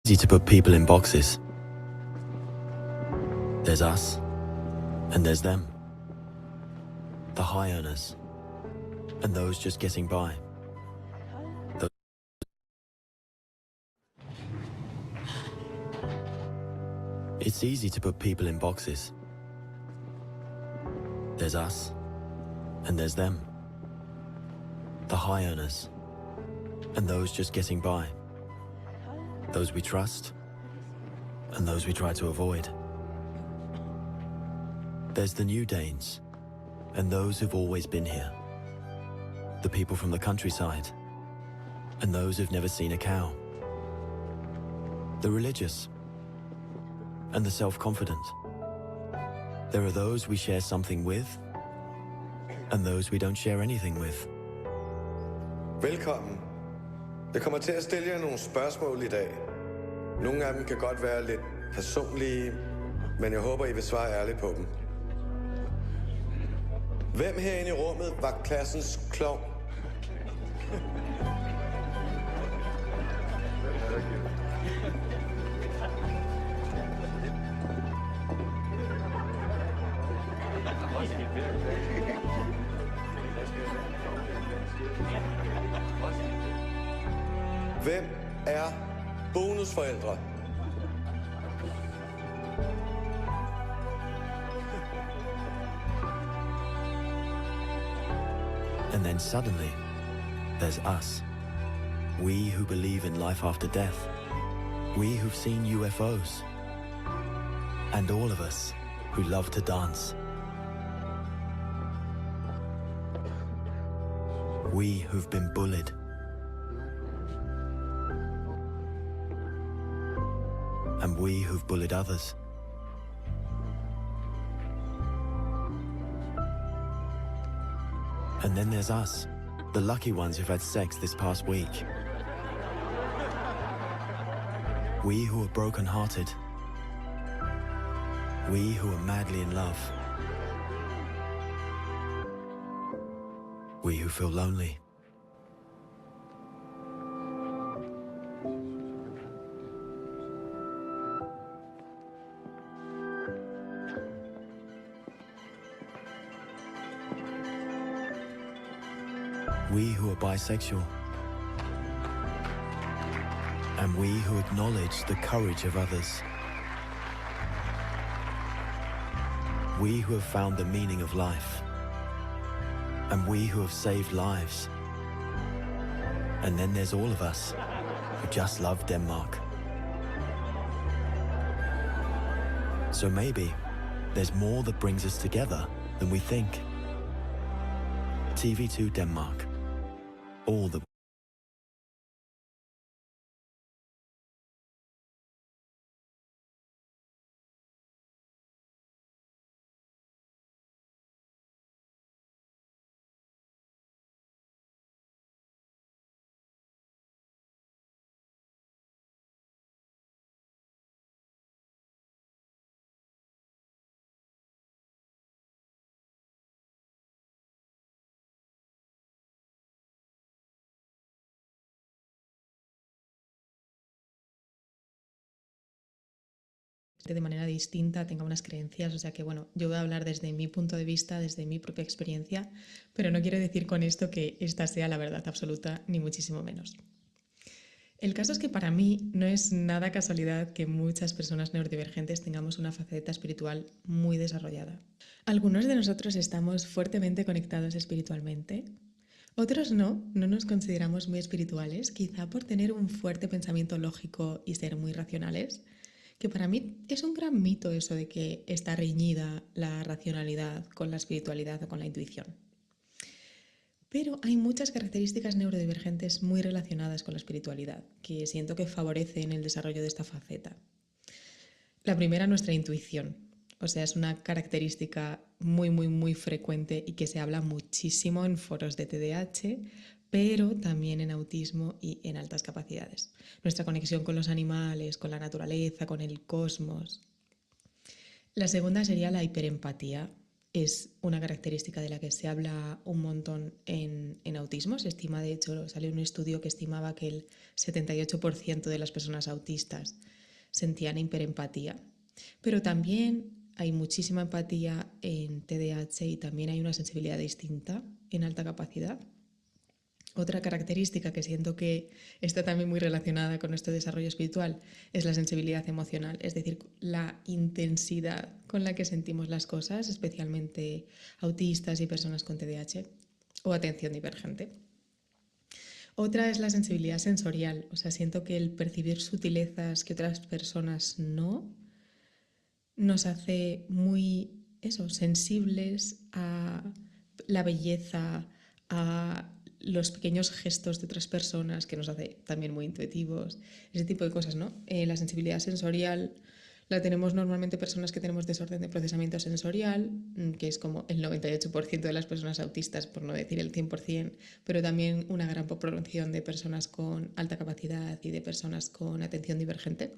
Easy to put people in boxes. There's us, and there's them. The high earners, and those just getting by. It's easy to put people in boxes. There's us, and there's them. The high earners, and those just getting by. Those we trust, and those we try to avoid. There's the new Danes, and those who've always been here. The people from the countryside, and those who've never seen a cow. The religious, and the self-confident. There are those we share something with, and those we don't share anything with. Velkommen. Jeg kommer til at stille jer nogle spørgsmål i dag. Nogle af dem kan godt være lidt personlige, men jeg håber, I vil svare ærligt på dem. Hvem herinde i rummet var klassens klovn? Hvem er bonusforældre? And then suddenly, there's us. We who believe in life after death. We who've seen UFOs. And all of us who love to dance. We who've been bullied. And we who've bullied others. And then there's us, the lucky ones who've had sex this past week. We who are broken-hearted. We who are madly in love. We who feel lonely. We who are bisexual. And we who acknowledge the courage of others. We who have found the meaning of life. And we who have saved lives. And then there's all of us who just love Denmark. So maybe there's more that brings us together than we think. TV2 Denmark. All the de manera distinta, tenga unas creencias, o sea que bueno, yo voy a hablar desde mi punto de vista, desde mi propia experiencia, pero no quiero decir con esto que esta sea la verdad absoluta, ni muchísimo menos. El caso es que para mí no es nada casualidad que muchas personas neurodivergentes tengamos una faceta espiritual muy desarrollada. Algunos de nosotros estamos fuertemente conectados espiritualmente, otros no nos consideramos muy espirituales, quizá por tener un fuerte pensamiento lógico y ser muy racionales, que para mí es un gran mito eso de que está reñida la racionalidad con la espiritualidad o con la intuición. Pero hay muchas características neurodivergentes muy relacionadas con la espiritualidad, que siento que favorecen el desarrollo de esta faceta. La primera, nuestra intuición. O sea, es una característica muy frecuente y que se habla muchísimo en foros de TDAH, pero también en autismo y en altas capacidades. Nuestra conexión con los animales, con la naturaleza, con el cosmos. La segunda sería la hiperempatía. es una característica de la que se habla un montón en autismo. Se estima, de hecho, salió un estudio que estimaba que el 78% de las personas autistas sentían hiperempatía. Pero también hay muchísima empatía en TDAH y también hay una sensibilidad distinta en alta capacidad. Otra característica que siento que está también muy relacionada con nuestro desarrollo espiritual es la sensibilidad emocional, es decir, la intensidad con la que sentimos las cosas, especialmente autistas y personas con TDAH o atención divergente. Otra es la sensibilidad sensorial, o sea, siento que el percibir sutilezas que otras personas no nos hace muy sensibles a la belleza, a los pequeños gestos de otras personas, que nos hace también muy intuitivos, ese tipo de cosas, ¿no? La sensibilidad sensorial la tenemos normalmente personas que tenemos desorden de procesamiento sensorial, que es como el 98% de las personas autistas, por no decir el 100%, pero también una gran proporción de personas con alta capacidad y de personas con atención divergente.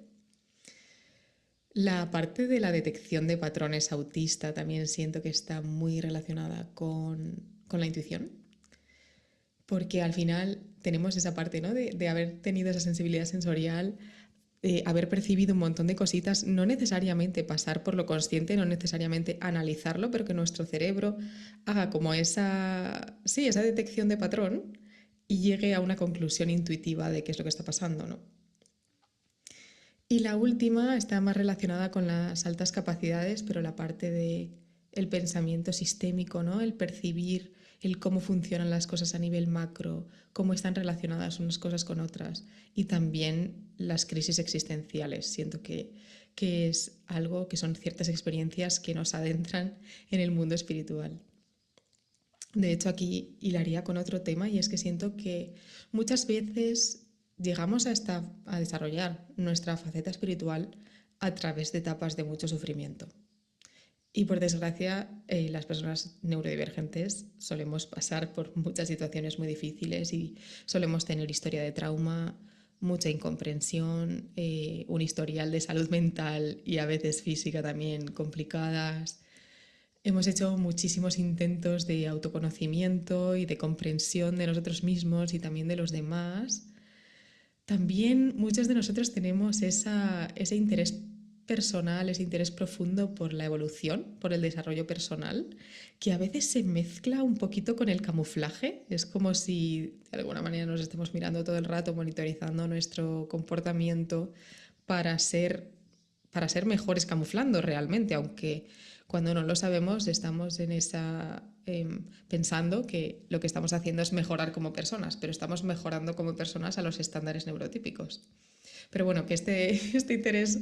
La parte de la detección de patrones autista también siento que está muy relacionada con la intuición, porque al final tenemos esa parte, ¿no? de haber tenido esa sensibilidad sensorial, haber percibido un montón de cositas, no necesariamente pasar por lo consciente, no necesariamente analizarlo, pero que nuestro cerebro haga como esa detección de patrón y llegue a una conclusión intuitiva de qué es lo que está pasando, ¿no? Y la última está más relacionada con las altas capacidades, pero la parte de el pensamiento sistémico, ¿no? El percibir el cómo funcionan las cosas a nivel macro, cómo están relacionadas unas cosas con otras, y también las crisis existenciales. Siento que es algo que son ciertas experiencias que nos adentran en el mundo espiritual. De hecho, aquí hilaría con otro tema, y es que siento que muchas veces llegamos a desarrollar nuestra faceta espiritual a través de etapas de mucho sufrimiento. Y por desgracia, las personas neurodivergentes solemos pasar por muchas situaciones muy difíciles y solemos tener historia de trauma, mucha incomprensión, un historial de salud mental y a veces física también complicadas. Hemos hecho muchísimos intentos de autoconocimiento y de comprensión de nosotros mismos y también de los demás. También muchos de nosotros tenemos ese interés personal, ese interés profundo por la evolución, por el desarrollo personal, que a veces se mezcla un poquito con el camuflaje. Es como si de alguna manera nos estemos mirando todo el rato, monitorizando nuestro comportamiento para ser mejores camuflando realmente, aunque cuando no lo sabemos estamos en esa pensando que lo que estamos haciendo es mejorar como personas, pero estamos mejorando como personas a los estándares neurotípicos. Pero bueno, que este interés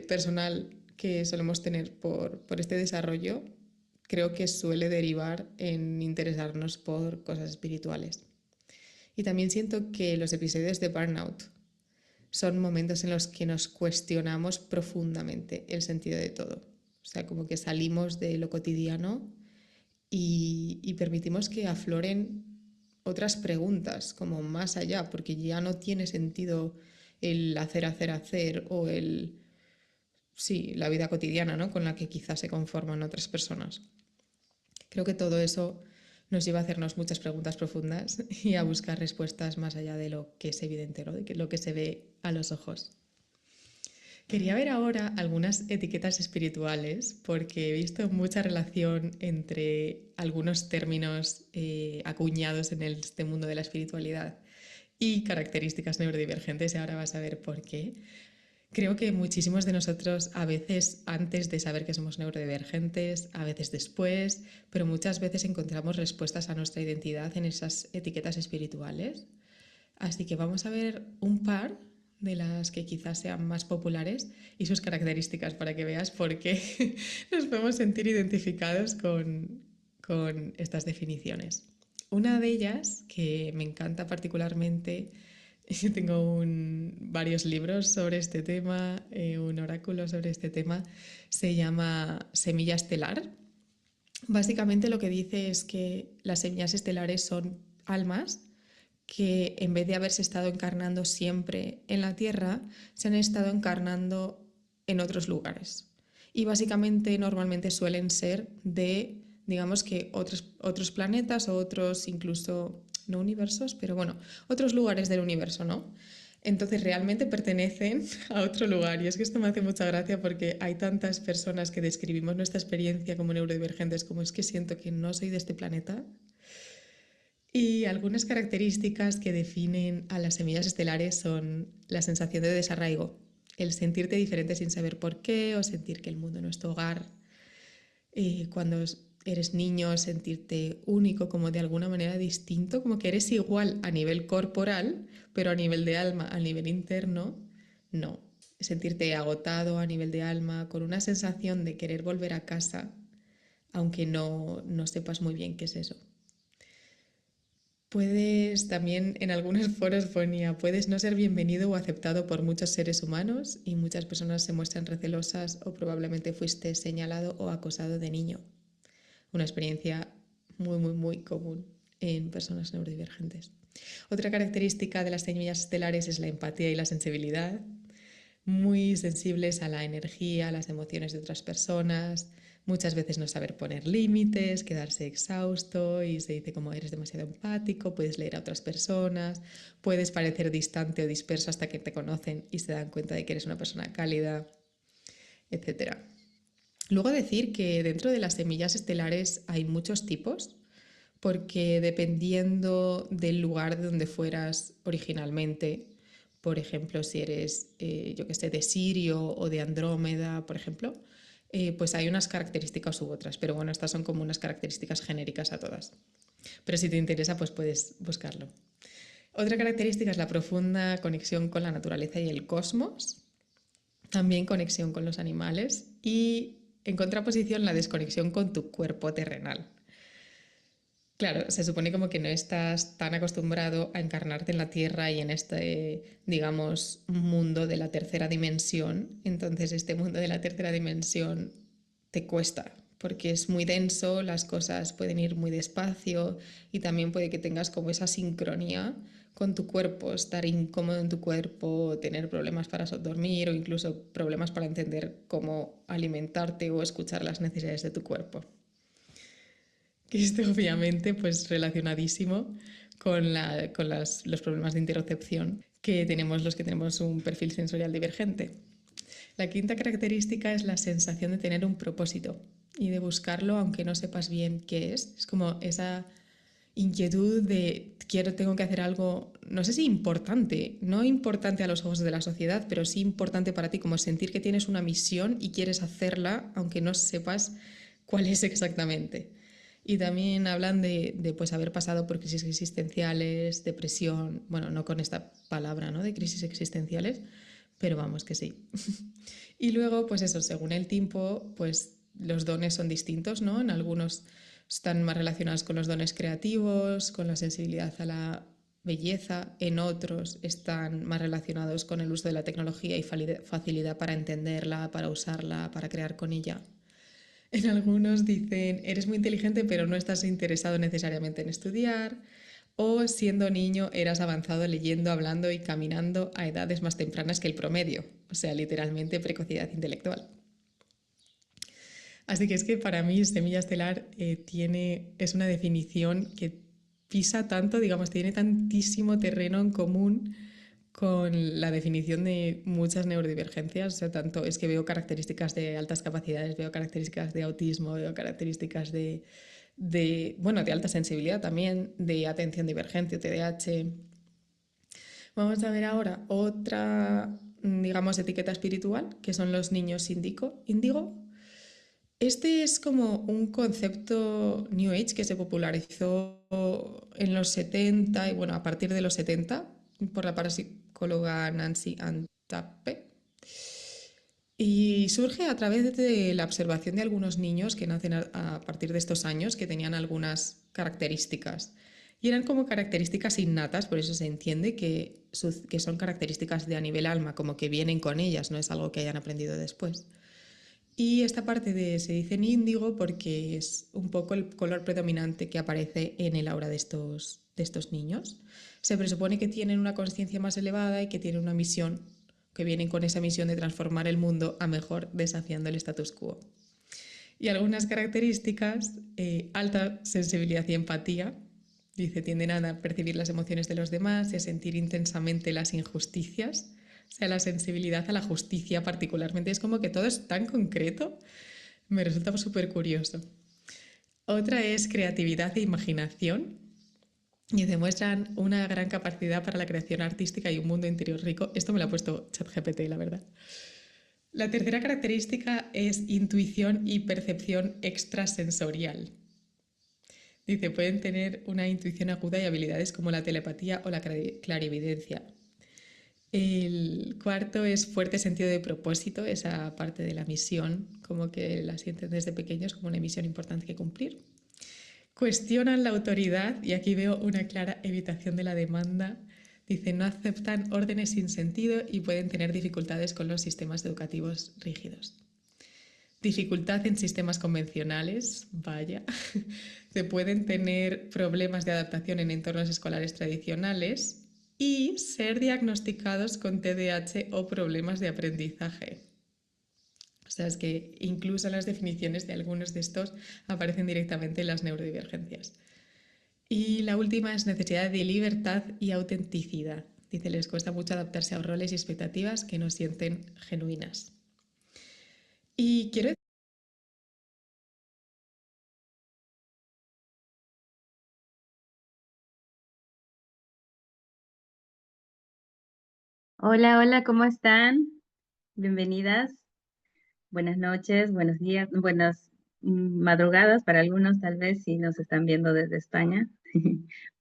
personal que solemos tener por este desarrollo creo que suele derivar en interesarnos por cosas espirituales. Y también siento que los episodios de burnout son momentos en los que nos cuestionamos profundamente el sentido de todo. O sea, como que salimos de lo cotidiano y permitimos que afloren otras preguntas, como más allá, porque ya no tiene sentido el hacer o la vida cotidiana, ¿no? Con la que quizás se conforman otras personas. Creo que todo eso nos lleva a hacernos muchas preguntas profundas y a buscar respuestas más allá de lo que es evidente, ¿no? De lo que se ve a los ojos. Quería ver ahora algunas etiquetas espirituales porque he visto mucha relación entre algunos términos acuñados en este mundo de la espiritualidad y características neurodivergentes, y ahora vas a ver por qué. Creo que muchísimos de nosotros, a veces antes de saber que somos neurodivergentes, a veces después, pero muchas veces encontramos respuestas a nuestra identidad en esas etiquetas espirituales. Así que vamos a ver un par de las que quizás sean más populares y sus características para que veas por qué nos podemos sentir identificados con estas definiciones. Una de ellas, que me encanta particularmente, yo tengo varios libros sobre este tema, un oráculo sobre este tema, se llama Semilla Estelar. Básicamente lo que dice es que las semillas estelares son almas que en vez de haberse estado encarnando siempre en la Tierra, se han estado encarnando en otros lugares. y básicamente normalmente suelen ser de, digamos que otros planetas o otros incluso, no universos, pero bueno, otros lugares del universo, ¿no? Entonces realmente pertenecen a otro lugar y es que esto me hace mucha gracia porque hay tantas personas que describimos nuestra experiencia como neurodivergentes como es que siento que no soy de este planeta. Y algunas características que definen a las semillas estelares son la sensación de desarraigo, el sentirte diferente sin saber por qué o sentir que el mundo no es tu hogar. Cuando eres niño, sentirte único, como de alguna manera distinto, como que eres igual a nivel corporal, pero a nivel de alma, a nivel interno, no. Sentirte agotado a nivel de alma, con una sensación de querer volver a casa, aunque no sepas muy bien qué es eso. Puedes también, en algunos foros ponía, puedes no ser bienvenido o aceptado por muchos seres humanos y muchas personas se muestran recelosas o probablemente fuiste señalado o acosado de niño. Una experiencia muy común en personas neurodivergentes. Otra característica de las semillas estelares es la empatía y la sensibilidad, muy sensibles a la energía, a las emociones de otras personas, muchas veces no saber poner límites, quedarse exhausto y se dice como eres demasiado empático, puedes leer a otras personas, puedes parecer distante o disperso hasta que te conocen y se dan cuenta de que eres una persona cálida, etc. Luego decir que dentro de las semillas estelares hay muchos tipos, porque dependiendo del lugar de donde fueras originalmente, por ejemplo, si eres, yo que sé, de Sirio o de Andrómeda, por ejemplo, pues hay unas características u otras, pero bueno, estas son como unas características genéricas a todas. Pero si te interesa, pues puedes buscarlo. Otra característica es la profunda conexión con la naturaleza y el cosmos, también conexión con los animales y en contraposición la desconexión con tu cuerpo terrenal. Claro, se supone como que no estás tan acostumbrado a encarnarte en la Tierra y en este, digamos, mundo de la tercera dimensión. Entonces este mundo de la tercera dimensión te cuesta porque es muy denso, las cosas pueden ir muy despacio y también puede que tengas como esa sincronía con tu cuerpo, estar incómodo en tu cuerpo, tener problemas para dormir o incluso problemas para entender cómo alimentarte o escuchar las necesidades de tu cuerpo. Que esto obviamente pues relacionadísimo con los problemas de interocepción que tenemos los que tenemos un perfil sensorial divergente. La quinta característica es la sensación de tener un propósito y de buscarlo aunque no sepas bien qué es. Es como esa inquietud de tengo que hacer algo, no sé si importante, no importante a los ojos de la sociedad, pero sí importante para ti, como sentir que tienes una misión y quieres hacerla aunque no sepas cuál es exactamente. Y también hablan de pues haber pasado por crisis existenciales, depresión, bueno, no con esta palabra, ¿no?, de crisis existenciales, pero vamos que sí. Y luego, pues eso, según el tiempo, pues los dones son distintos, ¿no? En algunos están más relacionados con los dones creativos, con la sensibilidad a la belleza, en otros están más relacionados con el uso de la tecnología y facilidad para entenderla, para usarla, para crear con ella. En algunos dicen, eres muy inteligente pero no estás interesado necesariamente en estudiar, o siendo niño eras avanzado leyendo, hablando y caminando a edades más tempranas que el promedio, o sea, literalmente precocidad intelectual. Así que es que para mí semilla estelar es una definición que pisa tanto, digamos, tiene tantísimo terreno en común con la definición de muchas neurodivergencias. O sea, tanto es que veo características de altas capacidades, veo características de autismo, veo características de alta sensibilidad también, de atención divergente o TDAH. Vamos a ver ahora otra, digamos, etiqueta espiritual, que son los niños índigo. Este es como un concepto New Age que se popularizó en los 70 y bueno, a partir de los 70 por la parapsicóloga Nancy Antappe. Y surge a través de la observación de algunos niños que nacen a partir de estos años que tenían algunas características. Y eran como características innatas, por eso se entiende que son características de a nivel alma, como que vienen con ellas, no es algo que hayan aprendido después. Y esta parte se dice en índigo porque es un poco el color predominante que aparece en el aura de estos niños. Se presupone que tienen una conciencia más elevada y que tienen una misión que vienen con esa misión de transformar el mundo a mejor desafiando el status quo. Y algunas características, alta sensibilidad y empatía. Dice, tienden a percibir las emociones de los demás y a sentir intensamente las injusticias. O sea, la sensibilidad a la justicia particularmente. Es como que todo es tan concreto. Me resulta súper curioso. Otra es creatividad e imaginación. Y demuestran una gran capacidad para la creación artística y un mundo interior rico. Esto me lo ha puesto ChatGPT, la verdad. La tercera característica es intuición y percepción extrasensorial. Dice, pueden tener una intuición aguda y habilidades como la telepatía o la clarividencia. El cuarto es fuerte sentido de propósito, esa parte de la misión, como que la sienten desde pequeños como una misión importante que cumplir. Cuestionan la autoridad y aquí veo una clara evitación de la demanda. Dice, no aceptan órdenes sin sentido y pueden tener dificultades con los sistemas educativos rígidos. Dificultad en sistemas convencionales, vaya. Se pueden tener problemas de adaptación en entornos escolares tradicionales y ser diagnosticados con TDAH o problemas de aprendizaje. O sea, es que incluso las definiciones de algunos de estos aparecen directamente en las neurodivergencias. Y la última es necesidad de libertad y autenticidad. Dice, les cuesta mucho adaptarse a roles y expectativas que no sienten genuinas. Y quiero... Hola, hola, ¿cómo están? Bienvenidas. Buenas noches, buenos días, buenas madrugadas para algunos, tal vez, si nos están viendo desde España.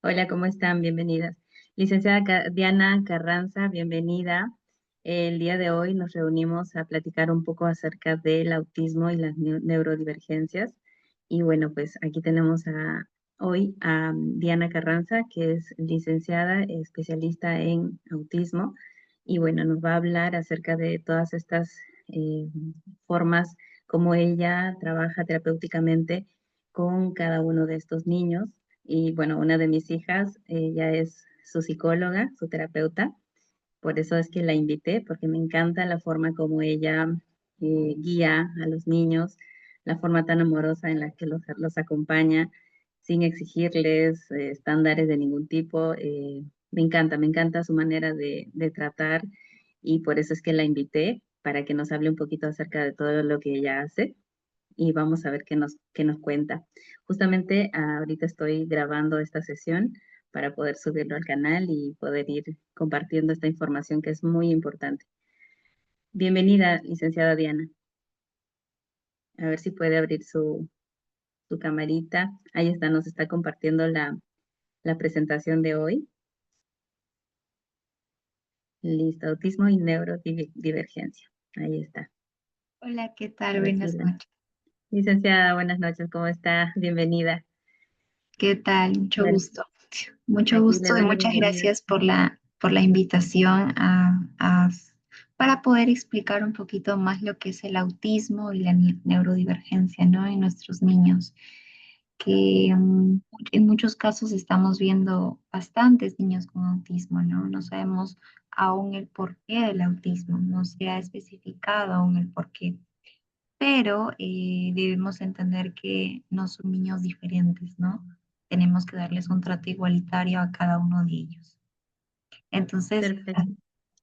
Hola, ¿cómo están? Bienvenidas. Licenciada Diana Carranza, bienvenida. El día de hoy nos reunimos a platicar un poco acerca del autismo y las neurodivergencias. Y bueno, pues aquí tenemos hoy a Diana Carranza, que es licenciada, especialista en autismo. Y bueno, nos va a hablar acerca de todas estas eh, formas como ella trabaja terapéuticamente con cada uno de estos niños. Y bueno, una de mis hijas, ella es su psicóloga, su terapeuta. Por eso es que la invité, porque me encanta la forma como ella guía a los niños, la forma tan amorosa en la que los acompaña, sin exigirles estándares de ningún tipo. Me encanta su manera de tratar y por eso es que la invité para que nos hable un poquito acerca de todo lo que ella hace y vamos a ver qué nos cuenta. Justamente ahorita estoy grabando esta sesión para poder subirlo al canal y poder ir compartiendo esta información que es muy importante. Bienvenida, licenciada Diana. A ver si puede abrir su camarita. Ahí está, nos está compartiendo la presentación de hoy. Listo, autismo y neurodivergencia. Ahí está. Hola, ¿qué A tal? ver Buenas si noches. Licenciada, buenas noches, ¿cómo está? Bienvenida. ¿Qué tal? Mucho Bueno, gusto. Mucho aquí le gusto y doy la muchas bienvenida. gracias por la invitación para poder explicar un poquito más lo que es el autismo y la neurodivergencia, ¿no? En nuestros niños, que en muchos casos estamos viendo bastantes niños con autismo, ¿no? No sabemos aún el porqué del autismo, no se ha especificado aún el porqué. Pero debemos entender que no son niños diferentes, ¿no? Tenemos que darles un trato igualitario a cada uno de ellos. Entonces, Perfecto.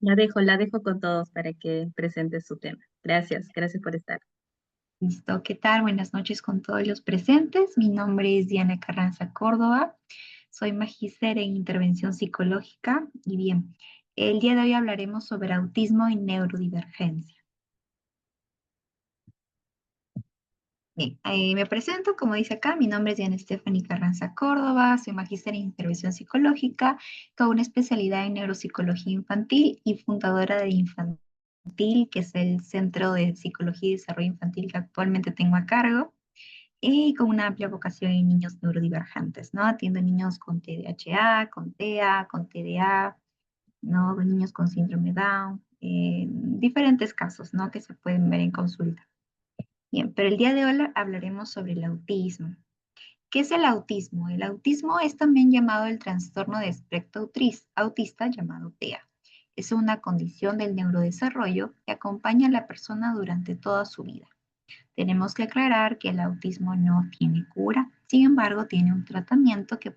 La dejo con todos para que presente su tema. Gracias, gracias por estar. listo, ¿qué tal? Buenas noches con todos los presentes. Mi nombre es Diana Carranza Córdoba. Soy magíster en intervención psicológica y bien, el día de hoy hablaremos sobre autismo y neurodivergencia. Bien, me presento, como dice acá, mi nombre es Diana Stephanie Carranza Córdoba, soy magíster en intervención psicológica con una especialidad en neuropsicología infantil y fundadora de Infantil, que es el Centro de Psicología y Desarrollo Infantil que actualmente tengo a cargo, y con una amplia vocación en niños neurodivergentes, ¿no? Atiendo niños con TDAH, con TEA, con TDA, ¿no? Niños con síndrome Down, diferentes casos, ¿no? Que se pueden ver en consulta. Bien, pero el día de hoy hablaremos sobre el autismo. ¿Qué es el autismo? El autismo es también llamado el trastorno de espectro autista, llamado TEA. Es una condición del neurodesarrollo que acompaña a la persona durante toda su vida. Tenemos que aclarar que el autismo no tiene cura, sin embargo, tiene un tratamiento que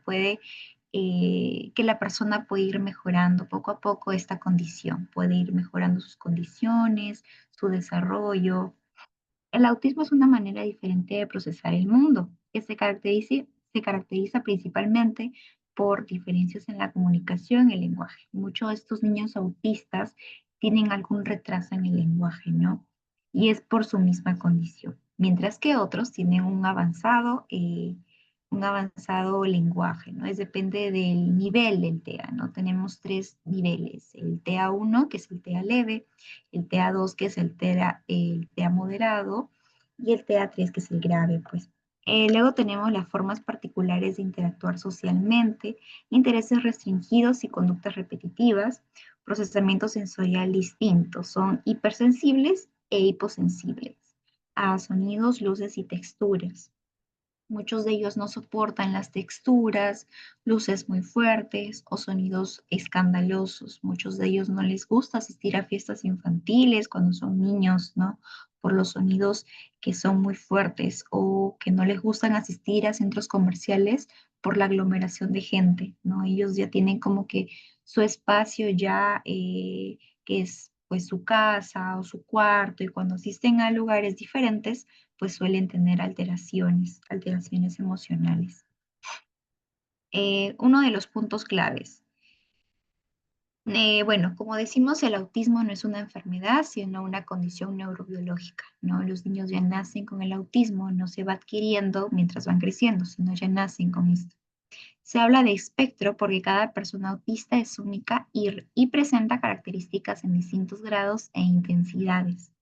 que la persona puede ir mejorando poco a poco esta condición, puede ir mejorando sus condiciones, su desarrollo. El autismo es una manera diferente de procesar el mundo, que se caracteriza principalmente por diferencias en la comunicación y el lenguaje. Muchos de estos niños autistas tienen algún retraso en el lenguaje, ¿no? Y es por su misma condición, mientras que otros tienen un avanzado lenguaje, ¿no? Depende del nivel del TEA, ¿no? Tenemos tres niveles, el TEA 1, que es el TEA leve, el TEA 2, que es el TEA moderado, y el TEA 3, que es el grave, pues. Luego tenemos las formas particulares de interactuar socialmente, intereses restringidos y conductas repetitivas, procesamiento sensorial distinto, son hipersensibles e hiposensibles a sonidos, luces y texturas. Muchos de ellos no soportan las texturas, luces muy fuertes o sonidos escandalosos. Muchos de ellos no les gusta asistir a fiestas infantiles cuando son niños, ¿no? Por los sonidos que son muy fuertes, o que no les gustan asistir a centros comerciales por la aglomeración de gente, ¿no? Ellos ya tienen como que su espacio ya, que es pues su casa o su cuarto, y cuando asisten a lugares diferentes, pues suelen tener alteraciones emocionales. Uno de los puntos claves. Bueno, como decimos, el autismo no es una enfermedad, sino una condición neurobiológica, ¿no? Los niños ya nacen con el autismo, no se va adquiriendo mientras van creciendo, sino ya nacen con esto. Se habla de espectro porque cada persona autista es única y presenta características en distintos grados e intensidades.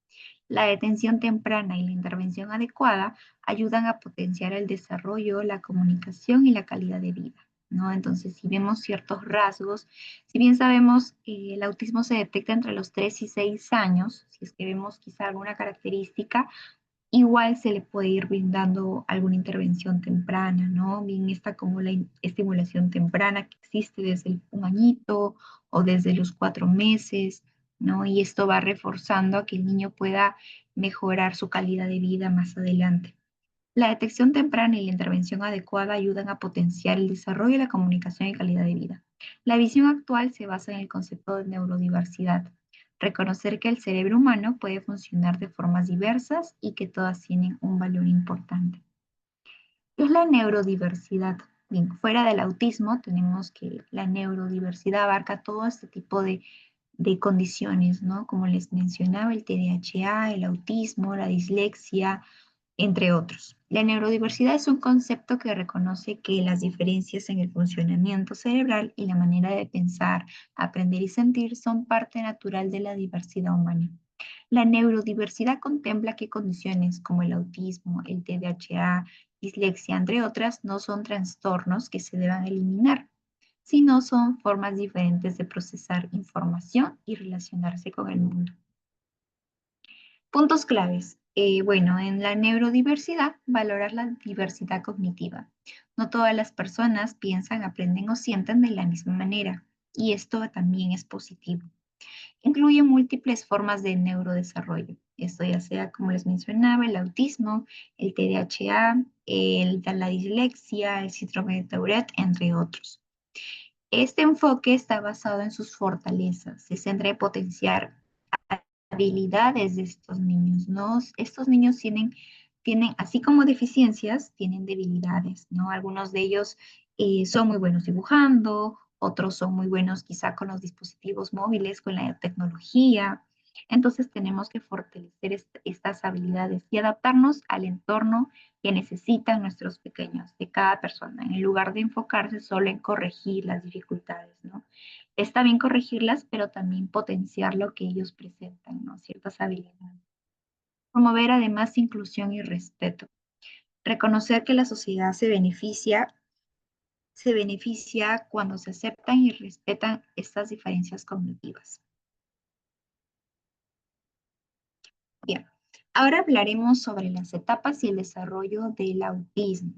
La detención temprana y la intervención adecuada ayudan a potenciar el desarrollo, la comunicación y la calidad de vida, ¿no? Entonces, si vemos ciertos rasgos, si bien sabemos que el autismo se detecta entre los 3 y 6 años, si es que vemos quizá alguna característica, igual se le puede ir brindando alguna intervención temprana, ¿no? Bien está como la estimulación temprana que existe desde un añito o desde los 4 meses, ¿no? Y esto va reforzando a que el niño pueda mejorar su calidad de vida más adelante. La detección temprana y la intervención adecuada ayudan a potenciar el desarrollo, la comunicación y calidad de vida. La visión actual se basa en el concepto de neurodiversidad, reconocer que el cerebro humano puede funcionar de formas diversas y que todas tienen un valor importante. ¿Qué es la neurodiversidad? Bien, fuera del autismo tenemos que la neurodiversidad abarca todo este tipo de condiciones, ¿no? Como les mencionaba, el TDAH, el autismo, la dislexia, entre otros. La neurodiversidad es un concepto que reconoce que las diferencias en el funcionamiento cerebral y la manera de pensar, aprender y sentir son parte natural de la diversidad humana. La neurodiversidad contempla que condiciones como el autismo, el TDAH, dislexia, entre otras, no son trastornos que se deban eliminar, sino son formas diferentes de procesar información y relacionarse con el mundo. Puntos claves. Bueno, en la neurodiversidad, valorar la diversidad cognitiva. No todas las personas piensan, aprenden o sienten de la misma manera, y esto también es positivo. Incluye múltiples formas de neurodesarrollo. Esto ya sea, como les mencionaba, el autismo, el TDAH, la dislexia, el síndrome de Tourette, entre otros. Este enfoque está basado en sus fortalezas, se centra en potenciar habilidades de estos niños, ¿no? Estos niños tienen, así como deficiencias, tienen debilidades, ¿no? Algunos de ellos son muy buenos dibujando, otros son muy buenos quizá con los dispositivos móviles, con la tecnología. Entonces tenemos que fortalecer estas habilidades y adaptarnos al entorno que necesitan nuestros pequeños, de cada persona, en lugar de enfocarse solo en corregir las dificultades, ¿no? Está bien corregirlas, pero también potenciar lo que ellos presentan, ¿no? Ciertas habilidades. Promover además inclusión y respeto. Reconocer que la sociedad se beneficia cuando se aceptan y respetan estas diferencias cognitivas. Bien, ahora hablaremos sobre las etapas y el desarrollo del autismo.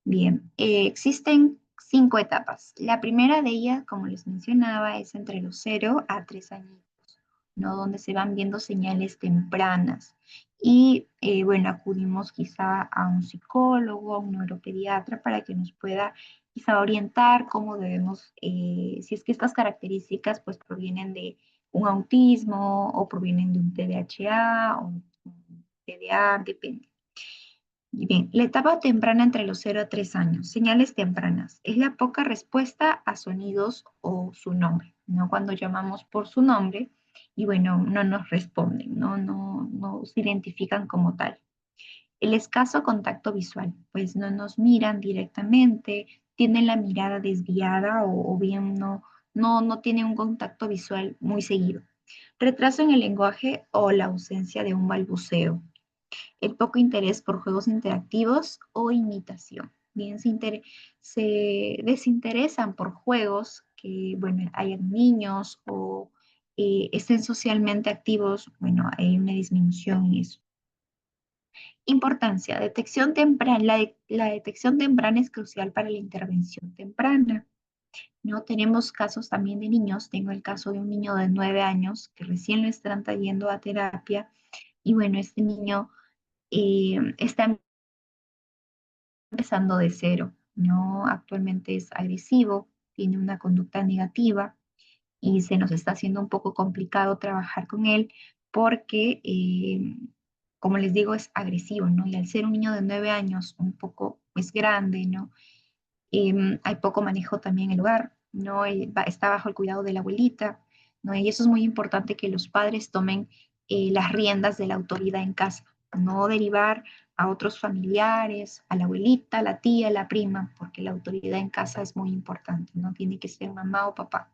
Bien, existen 5 etapas. La primera de ellas, como les mencionaba, es entre los 0 a 3 añitos, ¿no? Donde se van viendo señales tempranas. Y bueno, acudimos quizá a un psicólogo, a un neuropediatra para que nos pueda quizá orientar cómo debemos, si es que estas características pues provienen de un autismo o provienen de un TDAH o un TDA, depende. Y bien, la etapa temprana entre los 0 a 3 años, señales tempranas, es la poca respuesta a sonidos o su nombre, ¿no? Cuando llamamos por su nombre y bueno, no nos responden, no se identifican como tal. El escaso contacto visual, pues no nos miran directamente, tienen la mirada desviada o bien no tienen un contacto visual muy seguido. Retraso en el lenguaje o la ausencia de un balbuceo, el poco interés por juegos interactivos o imitación. Bien, se desinteresan por juegos que, bueno, hayan niños o estén socialmente activos, bueno, hay una disminución en eso. Importancia, detección temprana. La detección temprana es crucial para la intervención temprana. ¿No? Tenemos casos también de niños. Tengo el caso de un niño de 9 años que recién lo están trayendo a terapia y bueno, este niño está empezando de cero, ¿no? Actualmente es agresivo, tiene una conducta negativa y se nos está haciendo un poco complicado trabajar con él porque, como les digo, es agresivo, ¿no? Y al ser un niño de 9 años, un poco, es grande, ¿no? Hay poco manejo también en el hogar, ¿no? Está bajo el cuidado de la abuelita, ¿no? Y eso es muy importante que los padres tomen las riendas de la autoridad en casa, no derivar a otros familiares, a la abuelita, a la tía, a la prima, porque la autoridad en casa es muy importante, no tiene que ser mamá o papá.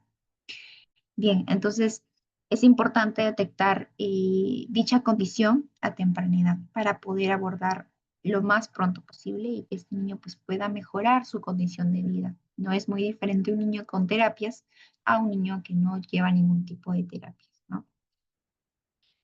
Bien, entonces es importante detectar dicha condición a temprana edad para poder abordar lo más pronto posible y que este niño pues, pueda mejorar su condición de vida. No es muy diferente un niño con terapias a un niño que no lleva ningún tipo de terapias, ¿no?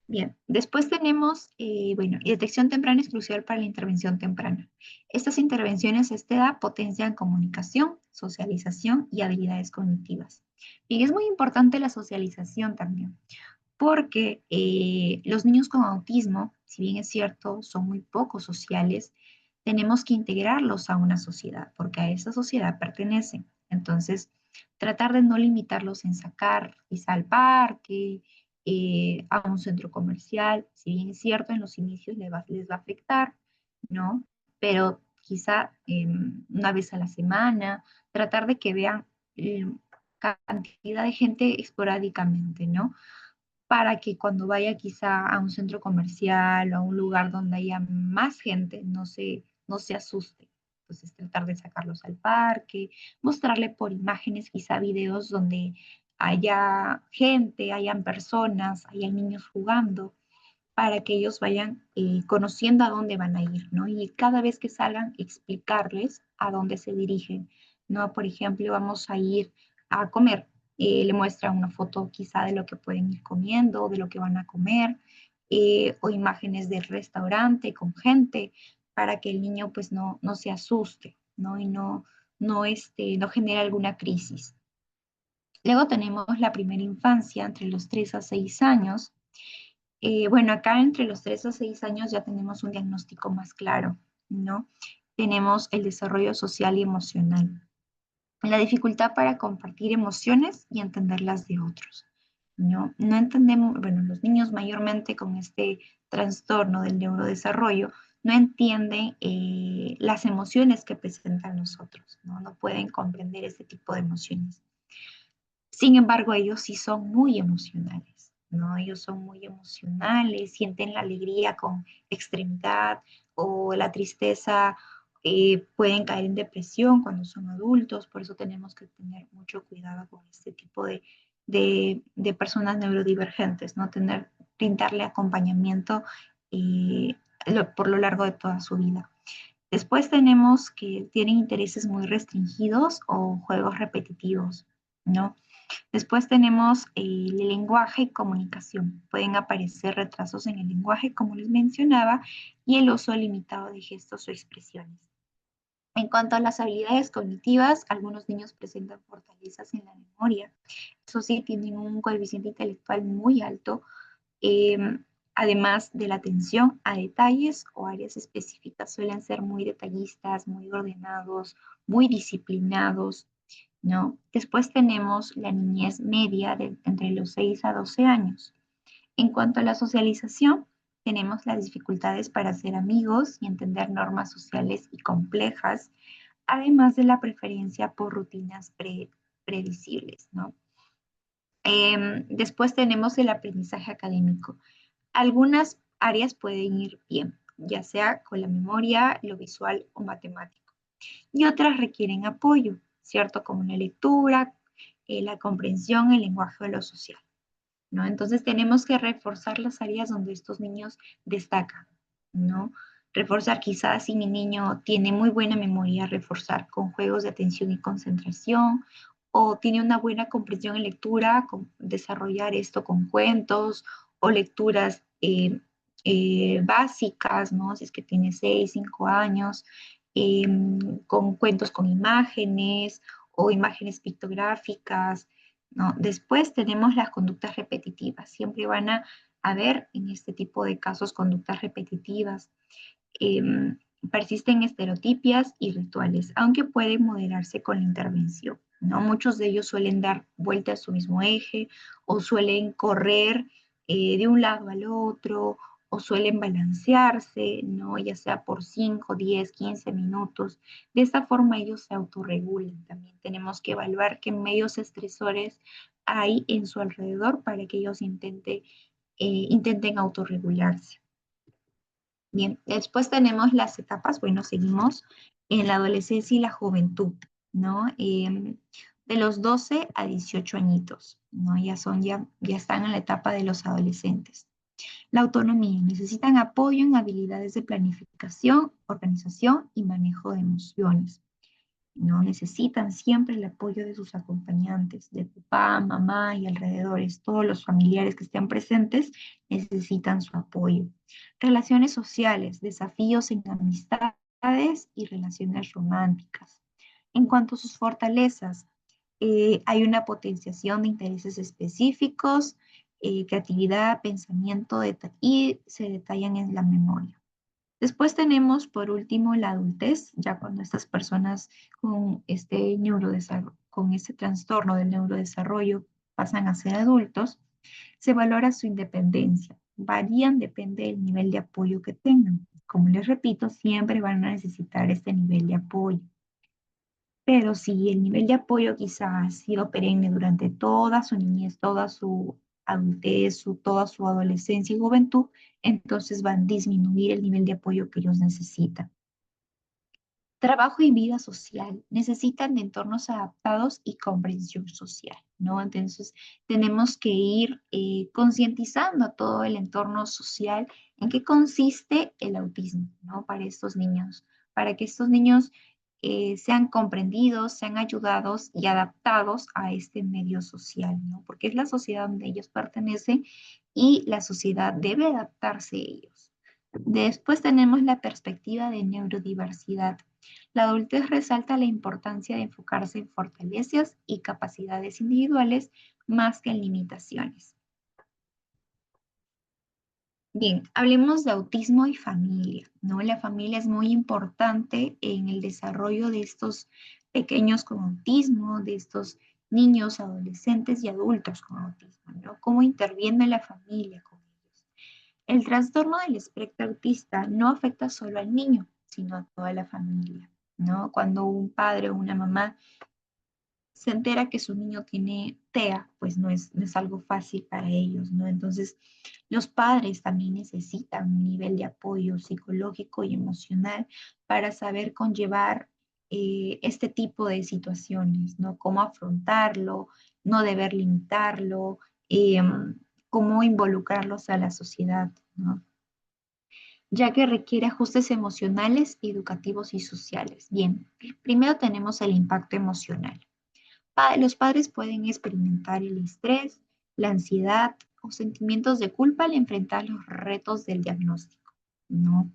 Bien, después tenemos, bueno, detección temprana es crucial para la intervención temprana. Estas intervenciones a esta edad potencian comunicación, socialización y habilidades cognitivas. Bien, es muy importante la socialización también, porque los niños con autismo, si bien es cierto, son muy poco sociales, tenemos que integrarlos a una sociedad, porque a esa sociedad pertenecen. Entonces, tratar de no limitarlos en sacar quizá al parque, a un centro comercial, si bien es cierto, en los inicios les va a afectar, ¿no? Pero quizá una vez a la semana, tratar de que vean cantidad de gente esporádicamente, ¿no? Para que cuando vaya quizá a un centro comercial o a un lugar donde haya más gente, no se asuste. Entonces tratar de sacarlos al parque, mostrarle por imágenes, quizá videos donde haya gente, hayan personas, hayan niños jugando, para que ellos vayan conociendo a dónde van a ir, ¿no? Y cada vez que salgan, explicarles a dónde se dirigen, ¿no? Por ejemplo, vamos a ir a comer, le muestran una foto quizá de lo que pueden ir comiendo, de lo que van a comer, o imágenes del restaurante con gente, para que el niño pues no se asuste, ¿no? Y no genere alguna crisis. Luego tenemos la primera infancia, entre los 3 a 6 años. Bueno, acá entre los 3 a 6 años ya tenemos un diagnóstico más claro, ¿no? Tenemos el desarrollo social y emocional, la dificultad para compartir emociones y entenderlas de otros, ¿no? No entendemos, bueno, los niños mayormente con este trastorno del neurodesarrollo no entienden las emociones que presentan los otros, ¿no? No pueden comprender este tipo de emociones. Sin embargo, ellos sí son muy emocionales, ¿no? Ellos son muy emocionales, sienten la alegría con extremidad o la tristeza, pueden caer en depresión cuando son adultos, por eso tenemos que tener mucho cuidado con este tipo de personas neurodivergentes, ¿no? Brindarle acompañamiento por lo largo de toda su vida. Después tenemos que tienen intereses muy restringidos o juegos repetitivos, ¿no? Después tenemos el lenguaje y comunicación. Pueden aparecer retrasos en el lenguaje, como les mencionaba, y el uso limitado de gestos o expresiones. En cuanto a las habilidades cognitivas, algunos niños presentan fortalezas en la memoria. Eso sí, tienen un coeficiente intelectual muy alto, eh, además de la atención a detalles o áreas específicas. Suelen ser muy detallistas, muy ordenados, muy disciplinados, ¿no? Después tenemos la niñez media entre los 6 a 12 años. En cuanto a la socialización, tenemos las dificultades para hacer amigos y entender normas sociales y complejas, además de la preferencia por rutinas predecibles, ¿no? Después tenemos el aprendizaje académico. Algunas áreas pueden ir bien, ya sea con la memoria, lo visual o matemático. Y otras requieren apoyo, ¿cierto? Como la lectura, la comprensión, el lenguaje o lo social, ¿no? Entonces tenemos que reforzar las áreas donde estos niños destacan, ¿no? Reforzar quizás si mi niño tiene muy buena memoria, reforzar con juegos de atención y concentración, o tiene una buena comprensión en lectura, desarrollar esto con cuentos o lecturas básicas, ¿no? Si es que tiene 6, 5 años, con cuentos con imágenes o imágenes pictográficas, ¿no? Después tenemos las conductas repetitivas. Siempre van a haber en este tipo de casos conductas repetitivas. Persisten estereotipias y rituales, aunque pueden moderarse con la intervención, ¿no? Muchos de ellos suelen dar vuelta a su mismo eje o suelen correr de un lado al otro o suelen balancearse, ¿no? Ya sea por 5, 10, 15 minutos. De esta forma ellos se autorregulan. También tenemos que evaluar qué medios estresores hay en su alrededor para que ellos intenten autorregularse. Bien, después tenemos las etapas, bueno, seguimos en la adolescencia y la juventud, ¿no? De los 12 a 18 añitos, ¿no? Ya están en la etapa de los adolescentes. La autonomía, necesitan apoyo en habilidades de planificación, organización y manejo de emociones. ¿No? Necesitan siempre el apoyo de sus acompañantes, de papá, mamá y alrededores. Todos los familiares que estén presentes necesitan su apoyo. Relaciones sociales, desafíos en amistades y relaciones románticas. En cuanto a sus fortalezas, hay una potenciación de intereses específicos, creatividad, pensamiento y se detallan en la memoria. Después tenemos, por último, la adultez, ya cuando estas personas con con este trastorno del neurodesarrollo pasan a ser adultos, se valora su independencia. Varían, depende del nivel de apoyo que tengan. Como les repito, siempre van a necesitar este nivel de apoyo. Pero si el nivel de apoyo quizá ha sido perenne durante toda su niñez, toda su adultez, toda su adolescencia y juventud, entonces van a disminuir el nivel de apoyo que ellos necesitan. Trabajo y vida social necesitan de entornos adaptados y comprensión social, ¿no? Entonces, tenemos que ir concientizando a todo el entorno social en qué consiste el autismo, ¿no? Para estos niños, para que estos niños sean comprendidos, sean ayudados y adaptados a este medio social, ¿no? Porque es la sociedad donde ellos pertenecen y la sociedad debe adaptarse a ellos. Después tenemos la perspectiva de neurodiversidad. La adultez resalta la importancia de enfocarse en fortalezas y capacidades individuales más que en limitaciones. Bien, hablemos de autismo y familia, ¿no? La familia es muy importante en el desarrollo de estos pequeños con autismo, de estos niños, adolescentes y adultos con autismo, ¿no? ¿Cómo interviene la familia con ellos? El trastorno del espectro autista no afecta solo al niño, sino a toda la familia, ¿no? Cuando un padre o una mamá se entera que su niño tiene TEA, pues no es algo fácil para ellos, ¿no? Entonces, los padres también necesitan un nivel de apoyo psicológico y emocional para saber conllevar este tipo de situaciones, ¿no? Cómo afrontarlo, no deber limitarlo, eh, cómo involucrarlos a la sociedad, ¿no? Ya que requiere ajustes emocionales, educativos y sociales. Bien, primero tenemos el impacto emocional. Los padres pueden experimentar el estrés, la ansiedad o sentimientos de culpa al enfrentar los retos del diagnóstico, ¿no?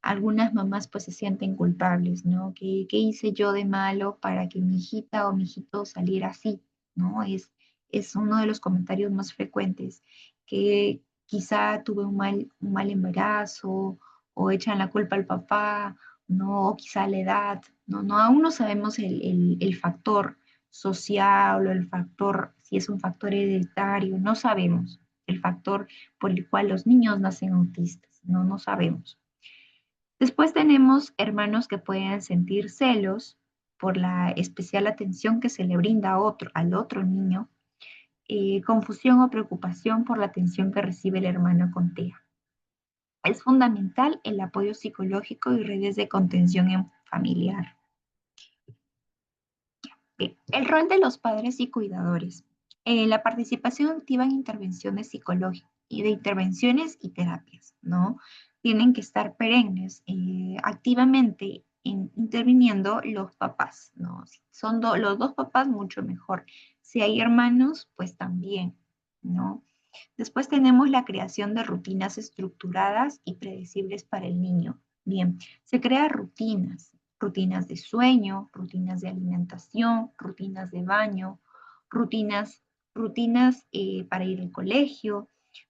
algunas mamás pues se sienten culpables, ¿no? ¿Qué hice yo de malo para que mi hijita o mi hijito saliera así, ¿no? Es uno de los comentarios más frecuentes, que quizá tuve un mal embarazo, o echan la culpa al papá, ¿no? O quizá la edad, ¿no? No, aún no sabemos el factor social o el factor, si es un factor hereditario, no sabemos el factor por el cual los niños nacen autistas, no sabemos. Después tenemos hermanos que pueden sentir celos por la especial atención que se le brinda al otro niño, confusión o preocupación por la atención que recibe el hermano con TEA. Es fundamental el apoyo psicológico y redes de contención familiar. Bien, el rol de los padres y cuidadores. La participación activa en intervenciones psicológicas y de intervenciones y terapias, ¿no? Tienen que estar perennes, activamente interviniendo los papás, ¿no? Si son los dos papás, mucho mejor. Si hay hermanos, pues también, ¿no? Después tenemos la creación de rutinas estructuradas y predecibles para el niño. Bien, se crean rutinas de sueño, rutinas de alimentación, rutinas de baño, rutinas para ir al colegio,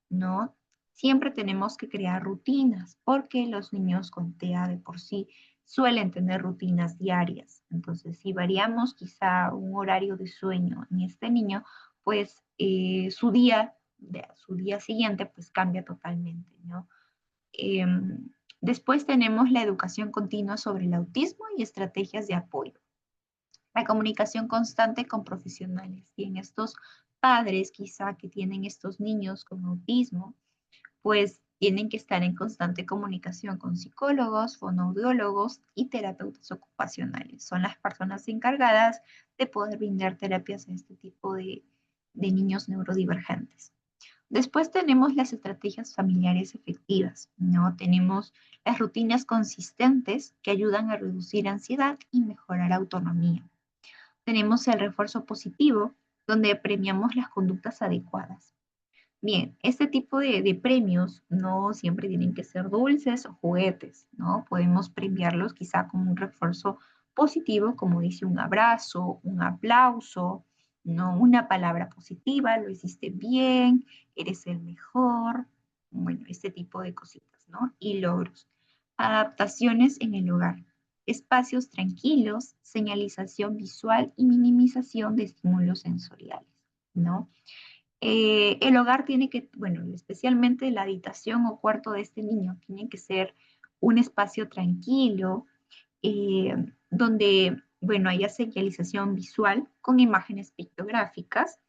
¿no? Siempre tenemos que crear rutinas porque los niños con TEA de por sí suelen tener rutinas diarias. Entonces, si variamos quizá un horario de sueño en este niño, pues su día siguiente pues cambia totalmente, ¿no? Después tenemos la educación continua sobre el autismo y estrategias de apoyo. La comunicación constante con profesionales. Y en estos padres quizá que tienen estos niños con autismo, pues tienen que estar en constante comunicación con psicólogos, fonoaudiólogos y terapeutas ocupacionales. Son las personas encargadas de poder brindar terapias a este tipo de niños neurodivergentes. Después tenemos las estrategias familiares efectivas, ¿no? Tenemos las rutinas consistentes que ayudan a reducir ansiedad y mejorar autonomía. Tenemos el refuerzo positivo, donde premiamos las conductas adecuadas. Bien, este tipo de premios no siempre tienen que ser dulces o juguetes, ¿no? Podemos premiarlos quizá con un refuerzo positivo, como dice un abrazo, un aplauso, ¿no? Una palabra positiva, lo hiciste bien, eres el mejor, bueno, este tipo de cositas, ¿no? Y logros. Adaptaciones en el hogar. Espacios tranquilos, señalización visual y minimización de estímulos sensoriales, ¿no? El hogar tiene que, bueno, especialmente la habitación o cuarto de este niño, tiene que ser un espacio tranquilo, donde, bueno, haya señalización visual con imágenes pictográficas,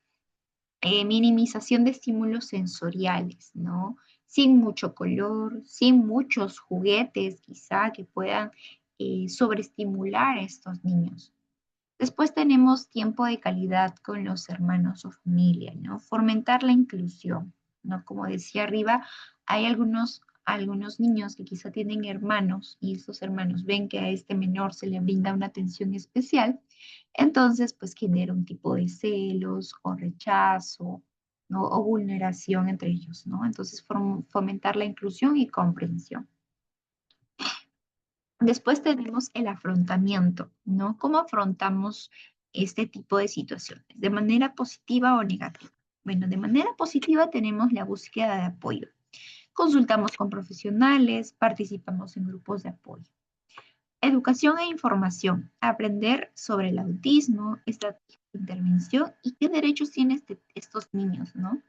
minimización de estímulos sensoriales, ¿no? Sin mucho color, sin muchos juguetes quizá que puedan sobreestimular a estos niños. Después tenemos tiempo de calidad con los hermanos o familia, ¿no? Fomentar la inclusión, ¿no? Como decía arriba, hay algunos niños que quizá tienen hermanos y estos hermanos ven que a este menor se le brinda una atención especial, entonces pues genera un tipo de celos o rechazo, ¿no? O vulneración entre ellos, ¿no? Entonces fomentar la inclusión y comprensión. Después tenemos el afrontamiento, ¿no? ¿Cómo afrontamos este tipo de situaciones? ¿De manera positiva o negativa? Bueno, de manera positiva tenemos la búsqueda de apoyo. Consultamos con profesionales, participamos en grupos de apoyo. Educación e información. Aprender sobre el autismo, estrategias de intervención y qué derechos tienen estos niños, ¿no?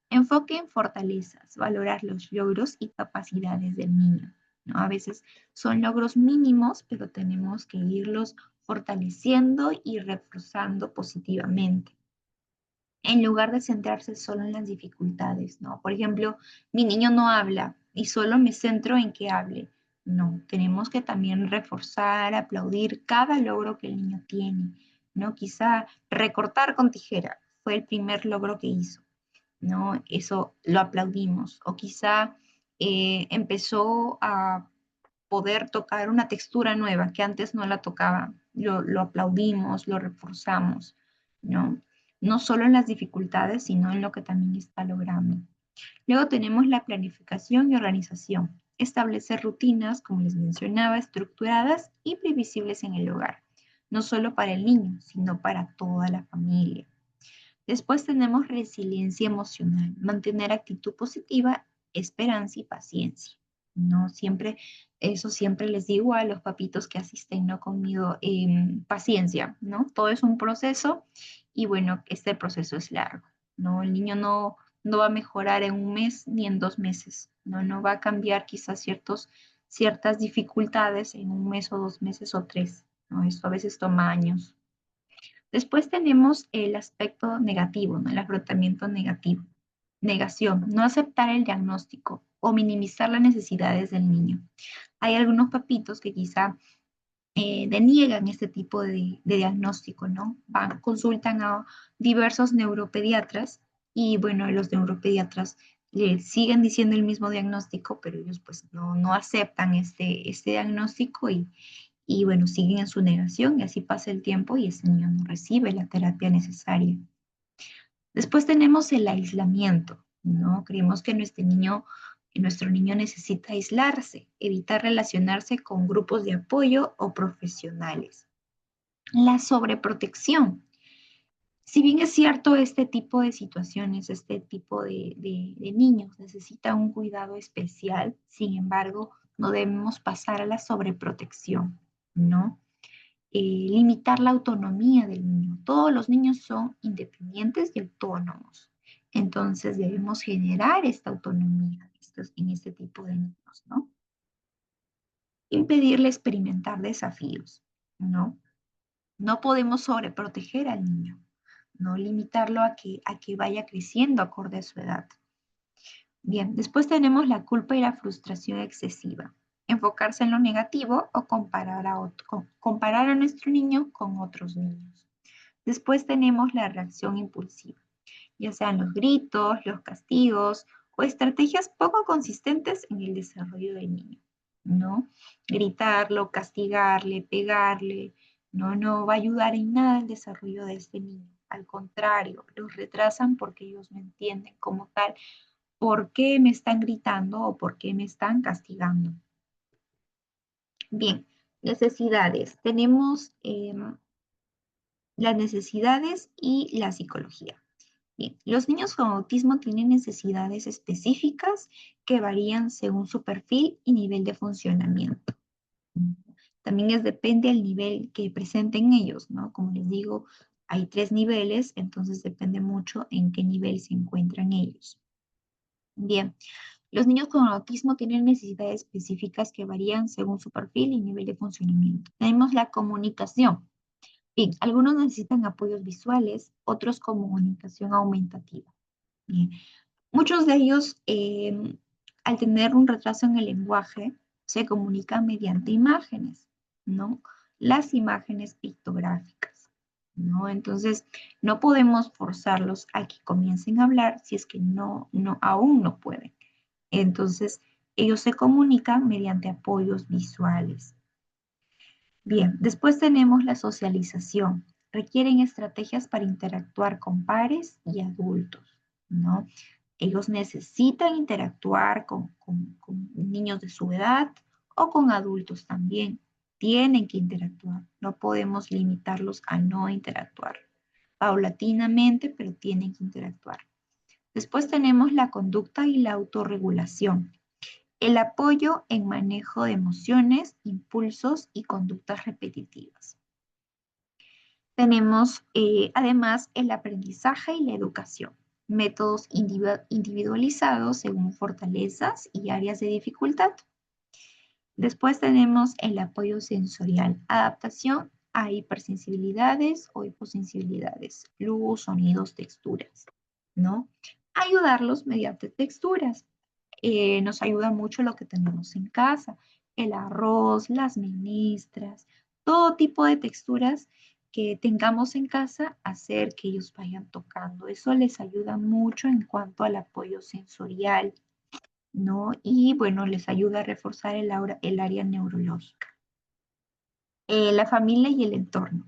Enfoque en fortalezas, valorar los logros y capacidades del niño, ¿no? A veces son logros mínimos, pero tenemos que irlos fortaleciendo y reforzando positivamente, en lugar de centrarse solo en las dificultades, ¿no? Por ejemplo, mi niño no habla y solo me centro en que hable. No, tenemos que también reforzar, aplaudir cada logro que el niño tiene, ¿no? Quizá recortar con tijera fue el primer logro que hizo, ¿no? Eso lo aplaudimos. O quizá empezó a poder tocar una textura nueva que antes no la tocaba. Lo aplaudimos, lo reforzamos, ¿no? No solo en las dificultades, sino en lo que también está logrando. Luego tenemos la planificación y organización. establecer rutinas, como les mencionaba, estructuradas y previsibles en el hogar, no solo para el niño, sino para toda la familia. Después tenemos resiliencia emocional, mantener actitud positiva, esperanza y paciencia. No siempre, eso siempre les digo a los papitos que asisten, ¿no? Conmigo, paciencia, ¿no? Todo es un proceso y bueno, este proceso es largo, ¿no? El niño no va a mejorar en un mes ni en 2 meses, ¿no? No va a cambiar quizás ciertas dificultades en un mes o 2 meses o 3, ¿no? Esto a veces toma años. Después tenemos el aspecto negativo, ¿no? El afrontamiento negativo. Negación, no aceptar el diagnóstico o minimizar las necesidades del niño. Hay algunos papitos que quizá deniegan este tipo de diagnóstico, ¿no? Consultan a diversos neuropediatras y bueno, los neuropediatras le siguen diciendo el mismo diagnóstico, pero ellos pues no aceptan este diagnóstico y bueno, siguen en su negación y así pasa el tiempo y ese niño no recibe la terapia necesaria. Después tenemos el aislamiento, ¿no? Creemos que nuestro niño necesita aislarse, evitar relacionarse con grupos de apoyo o profesionales. La sobreprotección. Si bien es cierto, este tipo de situaciones, este tipo de niños necesita un cuidado especial, sin embargo, no debemos pasar a la sobreprotección, ¿no? Limitar la autonomía del niño. Todos los niños son independientes y autónomos. Entonces debemos generar esta autonomía en este tipo de niños, ¿no? Impedirle experimentar desafíos, ¿no? No podemos sobreproteger al niño, no limitarlo a que vaya creciendo acorde a su edad. Bien, después tenemos la culpa y la frustración excesiva. Enfocarse en lo negativo o comparar a nuestro niño con otros niños. Después tenemos la reacción impulsiva, ya sean los gritos, los castigos o estrategias poco consistentes en el desarrollo del niño, ¿no? Gritarlo, castigarle, pegarle, no va a ayudar en nada el desarrollo de este niño. Al contrario, los retrasan porque ellos no entienden como tal por qué me están gritando o por qué me están castigando. Bien, necesidades. Tenemos las necesidades y la psicología. Bien, los niños con autismo tienen necesidades específicas que varían según su perfil y nivel de funcionamiento. También depende del nivel que presenten ellos, ¿no? Como les digo, hay 3 niveles, entonces depende mucho en qué nivel se encuentran ellos. Bien, los niños con autismo tienen necesidades específicas que varían según su perfil y nivel de funcionamiento. Tenemos la comunicación. Bien, algunos necesitan apoyos visuales, otros comunicación aumentativa. Bien, muchos de ellos, al tener un retraso en el lenguaje, se comunican mediante imágenes, ¿no? Las imágenes pictográficas, ¿no? Entonces, no podemos forzarlos a que comiencen a hablar si es que aún no pueden. Entonces, ellos se comunican mediante apoyos visuales. Bien, después tenemos la socialización. Requieren estrategias para interactuar con pares y adultos, ¿no? Ellos necesitan interactuar con niños de su edad o con adultos también. Tienen que interactuar. No podemos limitarlos a no interactuar. Paulatinamente, pero tienen que interactuar. Después tenemos la conducta y la autorregulación. El apoyo en manejo de emociones, impulsos y conductas repetitivas. Tenemos además el aprendizaje y la educación, métodos individualizados según fortalezas y áreas de dificultad. Después tenemos el apoyo sensorial, adaptación a hipersensibilidades o hiposensibilidades, luz, sonidos, texturas, ¿no? Ayudarlos mediante texturas. Nos ayuda mucho lo que tenemos en casa, el arroz, las menestras, todo tipo de texturas que tengamos en casa, hacer que ellos vayan tocando. Eso les ayuda mucho en cuanto al apoyo sensorial, ¿no? Y bueno, les ayuda a reforzar el área neurológica. La familia y el entorno.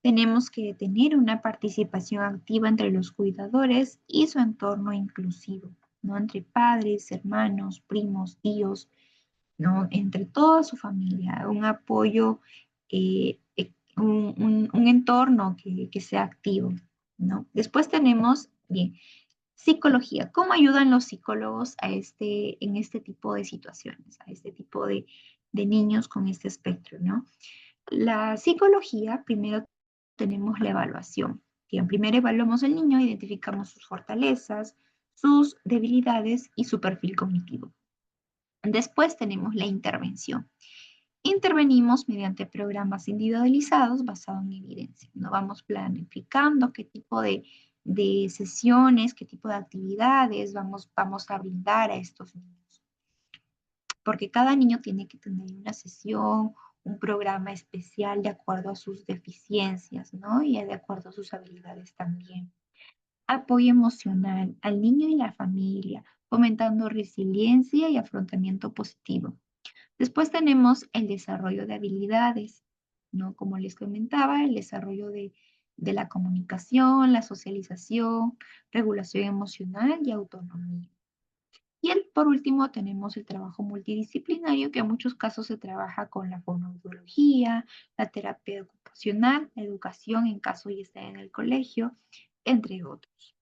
Tenemos que tener una participación activa entre los cuidadores y su entorno inclusivo, ¿no? Entre padres, hermanos, primos, tíos. ¿no? Entre toda su familia, un apoyo, un entorno que sea activo, ¿no? Después tenemos, bien, psicología. ¿Cómo ayudan los psicólogos en este tipo de situaciones, a este tipo de niños con este espectro, ¿no? La psicología, primero tenemos la evaluación. Bien, primero evaluamos al niño, identificamos sus fortalezas, sus debilidades y su perfil cognitivo. Después tenemos la intervención. Intervenimos mediante programas individualizados basados en evidencia. No vamos planificando qué tipo de sesiones, qué tipo de actividades vamos a brindar a estos niños. Porque cada niño tiene que tener una sesión, un programa especial de acuerdo a sus deficiencias, ¿no? Y de acuerdo a sus habilidades también. Apoyo emocional al niño y la familia, fomentando resiliencia y afrontamiento positivo. Después tenemos el desarrollo de habilidades, ¿no? Como les comentaba, el desarrollo de la comunicación, la socialización, regulación emocional y autonomía. Y por último tenemos el trabajo multidisciplinario, que en muchos casos se trabaja con la fonoaudiología, la terapia ocupacional, la educación en caso ya esté en el colegio, entre otros.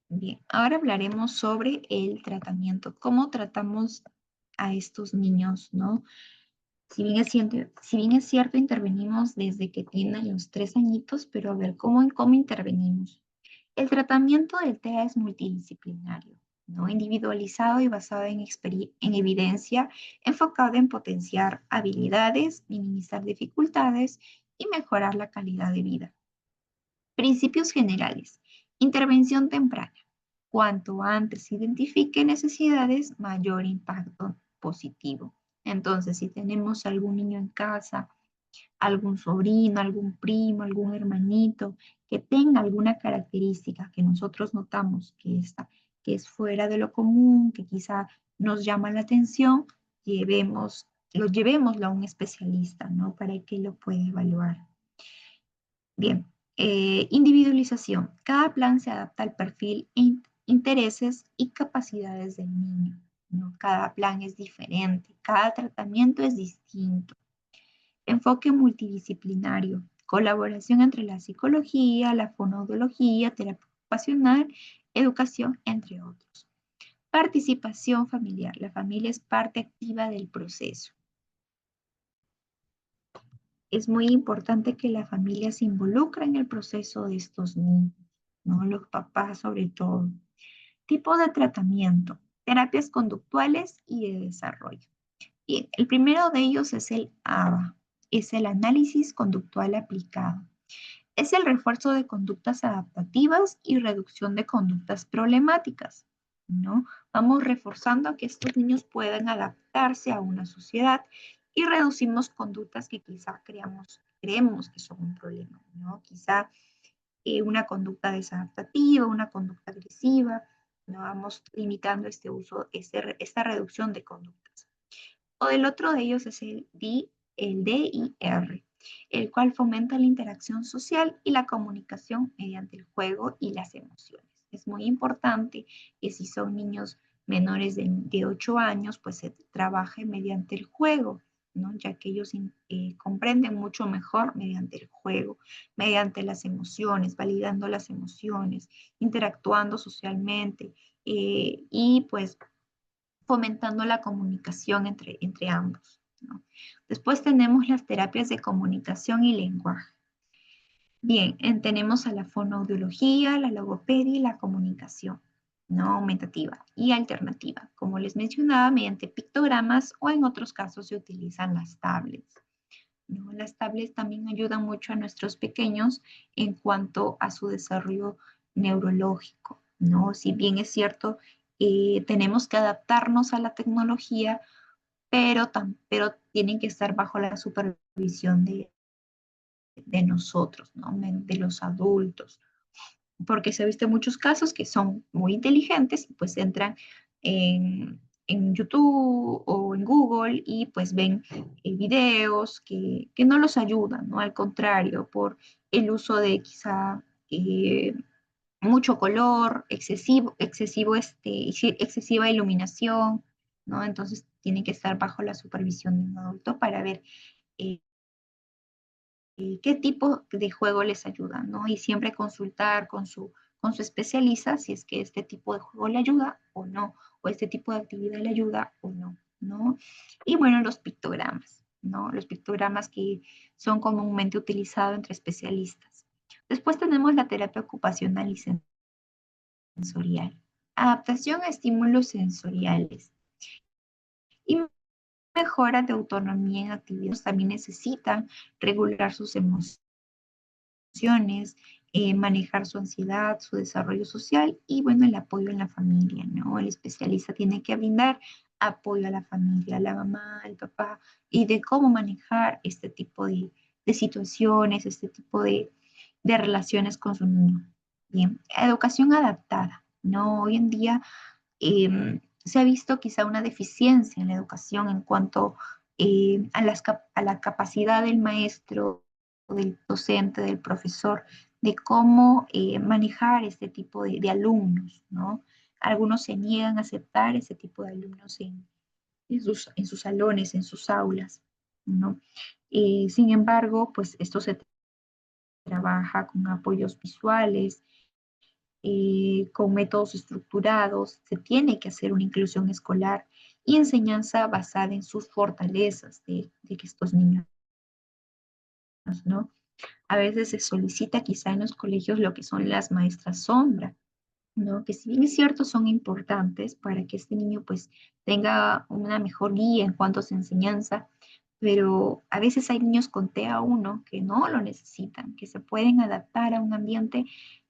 Bien, ahora hablaremos sobre el tratamiento, cómo tratamos a estos niños, ¿no? Si bien es cierto, intervenimos desde que tienen los 3 añitos, pero a ver, ¿cómo intervenimos? El tratamiento del TEA es multidisciplinario, ¿no? Individualizado y basado en evidencia, enfocado en potenciar habilidades, minimizar dificultades y mejorar la calidad de vida. Principios generales. Intervención temprana. Cuanto antes se identifique necesidades, mayor impacto positivo. Entonces, si tenemos algún niño en casa, algún sobrino, algún primo, algún hermanito que tenga alguna característica que nosotros notamos que es fuera de lo común, que quizá nos llama la atención, llevémoslo a un especialista, ¿no? Para que lo pueda evaluar. Bien, individualización. Cada plan se adapta al perfil, intereses y capacidades del niño, ¿no? Cada plan es diferente, cada tratamiento es distinto. Enfoque multidisciplinario. Colaboración entre la psicología, la fonoaudiología, terapia ocupacional, educación, entre otros. Participación familiar. La familia es parte activa del proceso. Es muy importante que la familia se involucre en el proceso de estos niños, ¿no? Los papás sobre todo. Tipo de tratamiento, terapias conductuales y de desarrollo. Bien, el primero de ellos es el ABA, es el análisis conductual aplicado. Es el refuerzo de conductas adaptativas y reducción de conductas problemáticas, ¿no? Vamos reforzando a que estos niños puedan adaptarse a una sociedad y reducimos conductas que quizá creemos que son un problema, ¿no? Quizá una conducta desadaptativa, una conducta agresiva, ¿no? Vamos limitando este uso, esta reducción de conductas. O el otro de ellos es el DIR, el cual fomenta la interacción social y la comunicación mediante el juego y las emociones. Es muy importante que si son niños menores de 8 años, pues se trabaje mediante el juego, ¿no? Ya que ellos comprenden mucho mejor mediante el juego, mediante las emociones, validando las emociones, interactuando socialmente y pues fomentando la comunicación entre ambos, ¿no? Después tenemos las terapias de comunicación y lenguaje. Bien, tenemos a la fonoaudiología, la logopedia y la comunicación, no aumentativa y alternativa. Como les mencionaba, mediante pictogramas o en otros casos se utilizan las tablets, ¿no? Las tablets también ayudan mucho a nuestros pequeños en cuanto a su desarrollo neurológico, ¿no? Si bien es cierto, tenemos que adaptarnos a la tecnología, pero tienen que estar bajo la supervisión de nosotros, ¿no? De los adultos, porque se ha visto muchos casos que son muy inteligentes y pues entran en YouTube o en Google y pues ven videos que no los ayudan, ¿no? Al contrario, por el uso de quizá mucho color, excesiva iluminación, ¿no? Entonces tiene que estar bajo la supervisión de un adulto para ver eh, qué tipo de juego les ayuda, ¿no? Y siempre consultar con su especialista si es que este tipo de juego le ayuda o no, o este tipo de actividad le ayuda o no, ¿no? Y bueno, los pictogramas, ¿no? Los pictogramas que son comúnmente utilizados entre especialistas. Después tenemos la terapia ocupacional y sensorial. Adaptación a estímulos sensoriales. Y mejora de autonomía en actividades. También necesitan regular sus emociones, manejar su ansiedad, su desarrollo social y, bueno, el apoyo en la familia, ¿no? El especialista tiene que brindar apoyo a la familia, a la mamá, al papá, y de cómo manejar este tipo de situaciones, este tipo de relaciones con su niño. Bien, educación adaptada, ¿no? Hoy en día se ha visto quizá una deficiencia en la educación en cuanto a la capacidad del maestro, del docente, del profesor, de cómo manejar este tipo de alumnos, ¿no? Algunos se niegan a aceptar este tipo de alumnos en sus salones, en sus aulas, ¿no? Sin embargo, pues esto se trabaja con apoyos visuales, con métodos estructurados, se tiene que hacer una inclusión escolar y enseñanza basada en sus fortalezas de que estos niños, ¿no? A veces se solicita quizá en los colegios lo que son las maestras sombra, ¿no? Que si bien es cierto son importantes para que este niño pues tenga una mejor guía en cuanto a su enseñanza, pero a veces hay niños con TEA1 que no lo necesitan, que se pueden adaptar a un ambiente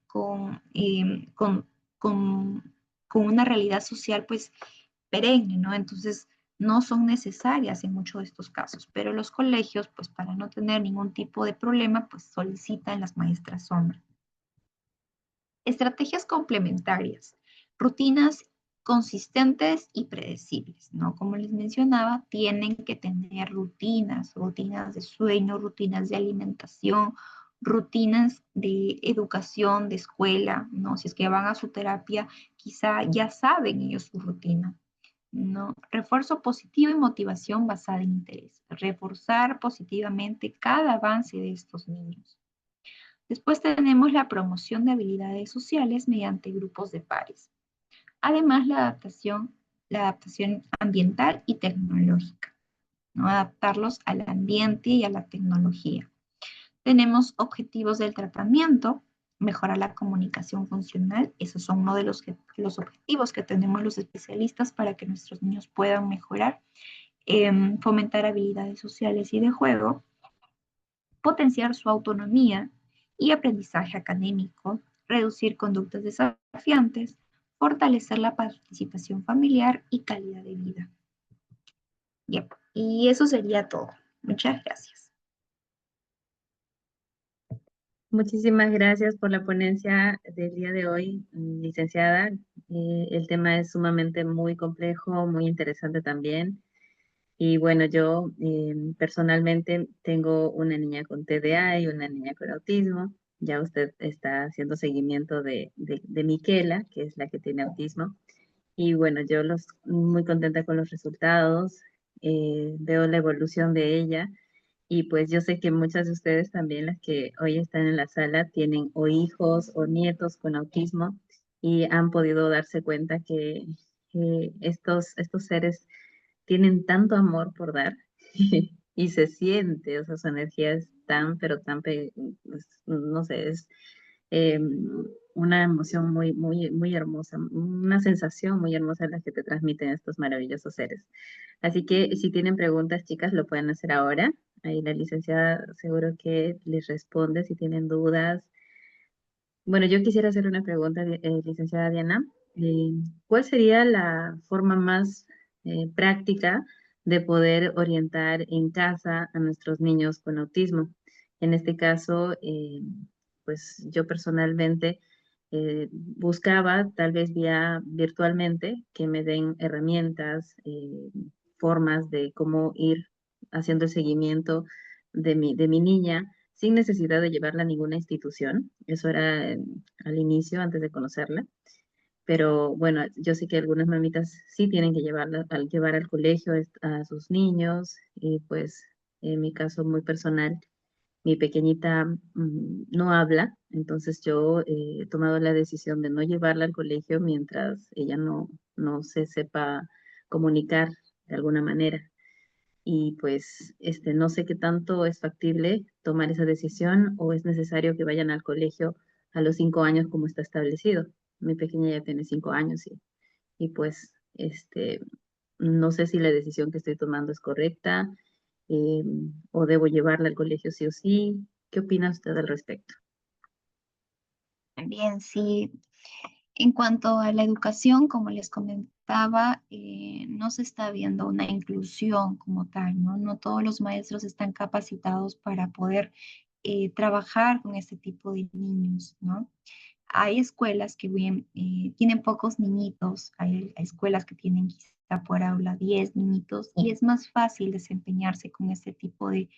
con, con, con una realidad social pues perenne, ¿no? Entonces no son necesarias en muchos de estos casos, pero los colegios pues para no tener ningún tipo de problema pues solicitan las maestras sombra. Estrategias complementarias, rutinas consistentes y predecibles, ¿no? Como les mencionaba, tienen que tener rutinas de sueño, rutinas de alimentación, rutinas de educación, de escuela, ¿no? Si es que van a su terapia, quizá ya saben ellos su rutina, ¿no? Refuerzo positivo y motivación basada en interés. Reforzar positivamente cada avance de estos niños. Después tenemos la promoción de habilidades sociales mediante grupos de pares. Además, la adaptación ambiental y tecnológica, ¿no? Adaptarlos al ambiente y a la tecnología. Tenemos objetivos del tratamiento, mejorar la comunicación funcional. Esos son uno de los objetivos que tenemos los especialistas para que nuestros niños puedan mejorar. Fomentar habilidades sociales y de juego, potenciar su autonomía y aprendizaje académico, reducir conductas desafiantes, fortalecer la participación familiar y calidad de vida. Bien, y eso sería todo. Muchas gracias. Muchísimas gracias por la ponencia del día de hoy, licenciada. El tema es sumamente muy complejo, muy interesante también. Y bueno, yo personalmente tengo una niña con TDA y una niña con autismo. Ya usted está haciendo seguimiento de Miquela, que es la que tiene autismo. Y bueno, yo muy contenta con los resultados, veo la evolución de ella. Y pues yo sé que muchas de ustedes también, las que hoy están en la sala, tienen o hijos o nietos con autismo y han podido darse cuenta que estos seres tienen tanto amor por dar y se siente, o sea, su energía es tan, pero tan, no sé, es eh, una emoción muy, muy, muy hermosa, una sensación muy hermosa la que te transmiten estos maravillosos seres. Así que si tienen preguntas, chicas, lo pueden hacer ahora. Ahí la licenciada seguro que les responde si tienen dudas. Bueno, yo quisiera hacer una pregunta, licenciada Diana. Eh, ¿Cuál sería la forma más práctica de poder orientar en casa a nuestros niños con autismo? En este caso, pues yo personalmente buscaba, tal vez vía virtualmente, que me den herramientas, formas de cómo ir haciendo el seguimiento de mi niña sin necesidad de llevarla a ninguna institución. Eso era al inicio, antes de conocerla. Pero bueno, yo sé que algunas mamitas sí tienen que llevarla, al llevar al colegio a sus niños, y pues en mi caso muy personal, mi pequeñita no habla, entonces yo he tomado la decisión de no llevarla al colegio mientras ella no se sepa comunicar de alguna manera. Y pues no sé qué tanto es factible tomar esa decisión o es necesario que vayan al colegio a los 5 años como está establecido. Mi pequeña ya tiene 5 años y pues no sé si la decisión que estoy tomando es correcta, o debo llevarla al colegio sí o sí. ¿Qué opina usted al respecto? Bien, sí. En cuanto a la educación, como les comentaba, no se está viendo una inclusión como tal, ¿no? No todos los maestros están capacitados para poder trabajar con este tipo de niños, ¿no? Hay escuelas que bien, tienen pocos niñitos, hay escuelas que tienen quizá por aula 10 niñitos y es más fácil desempeñarse con este tipo de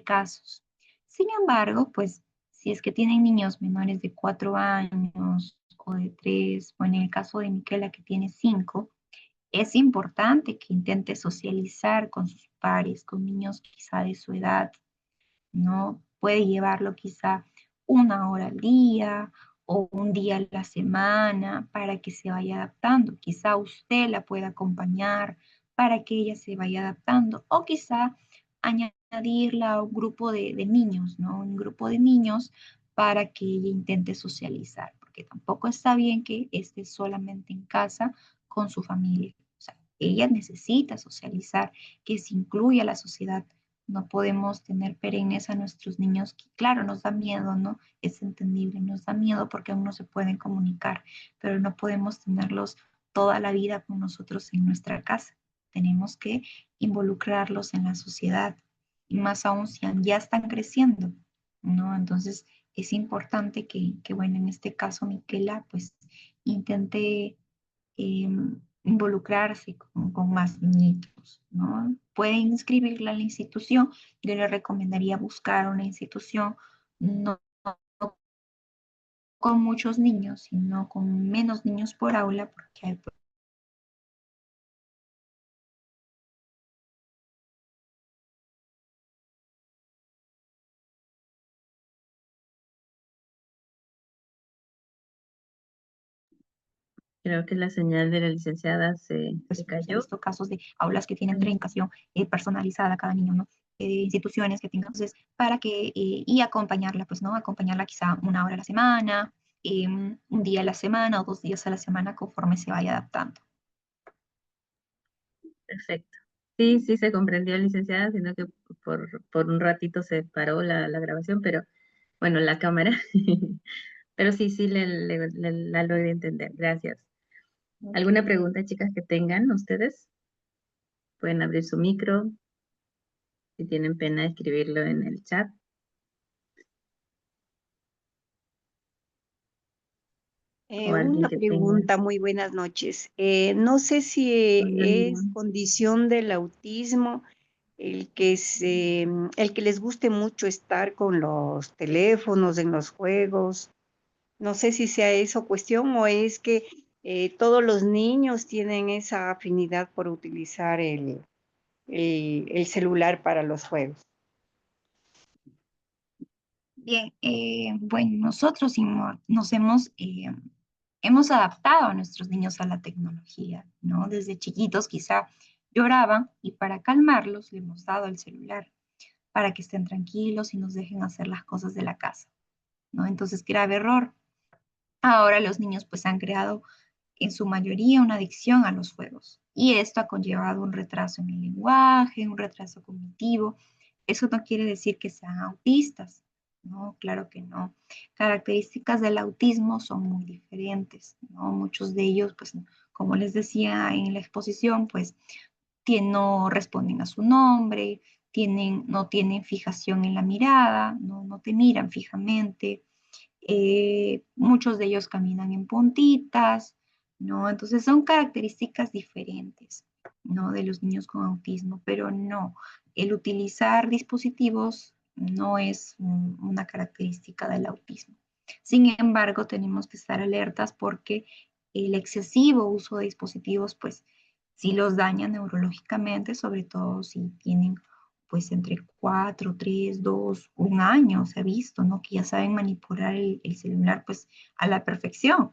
casos. Sin embargo, pues si es que tienen niños menores de 4 años o de 3, o en el caso de Miquela que tiene 5, es importante que intente socializar con sus pares, con niños quizá de su edad, ¿no? Puede llevarlo quizá 1 hora al día o un día a la semana para que se vaya adaptando. Quizá usted la pueda acompañar para que ella se vaya adaptando o quizá añadirla a un grupo de niños, ¿no? Un grupo de niños para que ella intente socializar, porque tampoco está bien que esté solamente en casa con su familia. O sea, ella necesita socializar, que se incluya a la sociedad. No podemos tener perennes a nuestros niños, que claro, nos da miedo, ¿no? Es entendible, nos da miedo porque aún no se pueden comunicar, pero no podemos tenerlos toda la vida con nosotros en nuestra casa. Tenemos que involucrarlos en la sociedad y más aún si ya están creciendo, ¿no? Entonces es importante que bueno, en este caso Miquela, pues intente involucrarse con más niños, ¿no? Pueden inscribirla a la institución. Yo le recomendaría buscar una institución no con muchos niños, sino con menos niños por aula, porque hay Creo que la señal de la licenciada se pues, se ha cayó. visto casos de aulas que tienen educación personalizada a cada niño, ¿no? Instituciones que tengan, entonces, para que, y acompañarla, pues, ¿no? Acompañarla quizá 1 hora a la semana, un día a la semana o 2 días a la semana conforme se vaya adaptando. Perfecto. Sí, sí se comprendió, licenciada, sino que por un ratito se paró la grabación, pero bueno, la cámara. Pero sí, sí, la logré entender. Gracias. ¿Alguna pregunta, chicas, que tengan ustedes? Pueden abrir su micro. Si tienen pena, escribirlo en el chat. O alguien Una que tenga. pregunta, muy buenas noches. No sé si Hola, es Miriam. condición del autismo el que les guste mucho estar con los teléfonos, en los juegos. No sé si sea eso cuestión o es que todos los niños tienen esa afinidad por utilizar el celular para los juegos. Bien, bueno, nosotros nos hemos adaptado a nuestros niños a la tecnología, ¿no? Desde chiquitos quizá lloraban y para calmarlos le hemos dado el celular para que estén tranquilos y nos dejen hacer las cosas de la casa, ¿no? Entonces, grave error. Ahora los niños pues han creado en su mayoría una adicción a los juegos y esto ha conllevado un retraso en el lenguaje, un retraso cognitivo. Eso no quiere decir que sean autistas, no, claro que no. Características del autismo son muy diferentes, ¿no? Muchos de ellos, pues, como les decía en la exposición, pues, no responden a su nombre, no tienen fijación en la mirada, no te miran fijamente, muchos de ellos caminan en puntitas, ¿no? Entonces son características diferentes, ¿no? De los niños con autismo, pero no, el utilizar dispositivos no es una característica del autismo. Sin embargo, tenemos que estar alertas porque el excesivo uso de dispositivos, pues, sí los daña neurológicamente, sobre todo si tienen, pues, entre 4, 3, 2, 1 año, se ha visto, ¿no? Que ya saben manipular el celular, pues, a la perfección.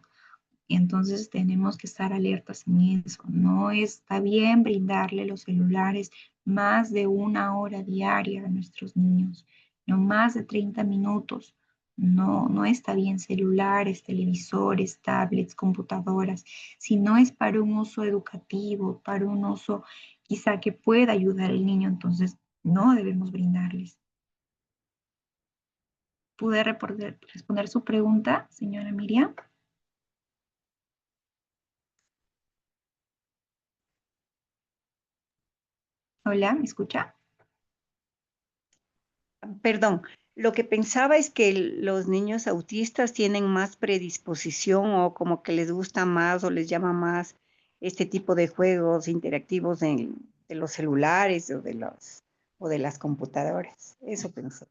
Entonces tenemos que estar alertas en eso. No está bien brindarle los celulares más de 1 hora diaria a nuestros niños, no más de 30 minutos. No, no está bien celulares, televisores, tablets, computadoras. Si no es para un uso educativo, para un uso quizá que pueda ayudar al niño, entonces no debemos brindarles. ¿Pude responder su pregunta, señora Miriam? Hola, ¿me escucha? Perdón, lo que pensaba es que los niños autistas tienen más predisposición o como que les gusta más o les llama más este tipo de juegos interactivos de los celulares o de las computadoras. Eso pensé.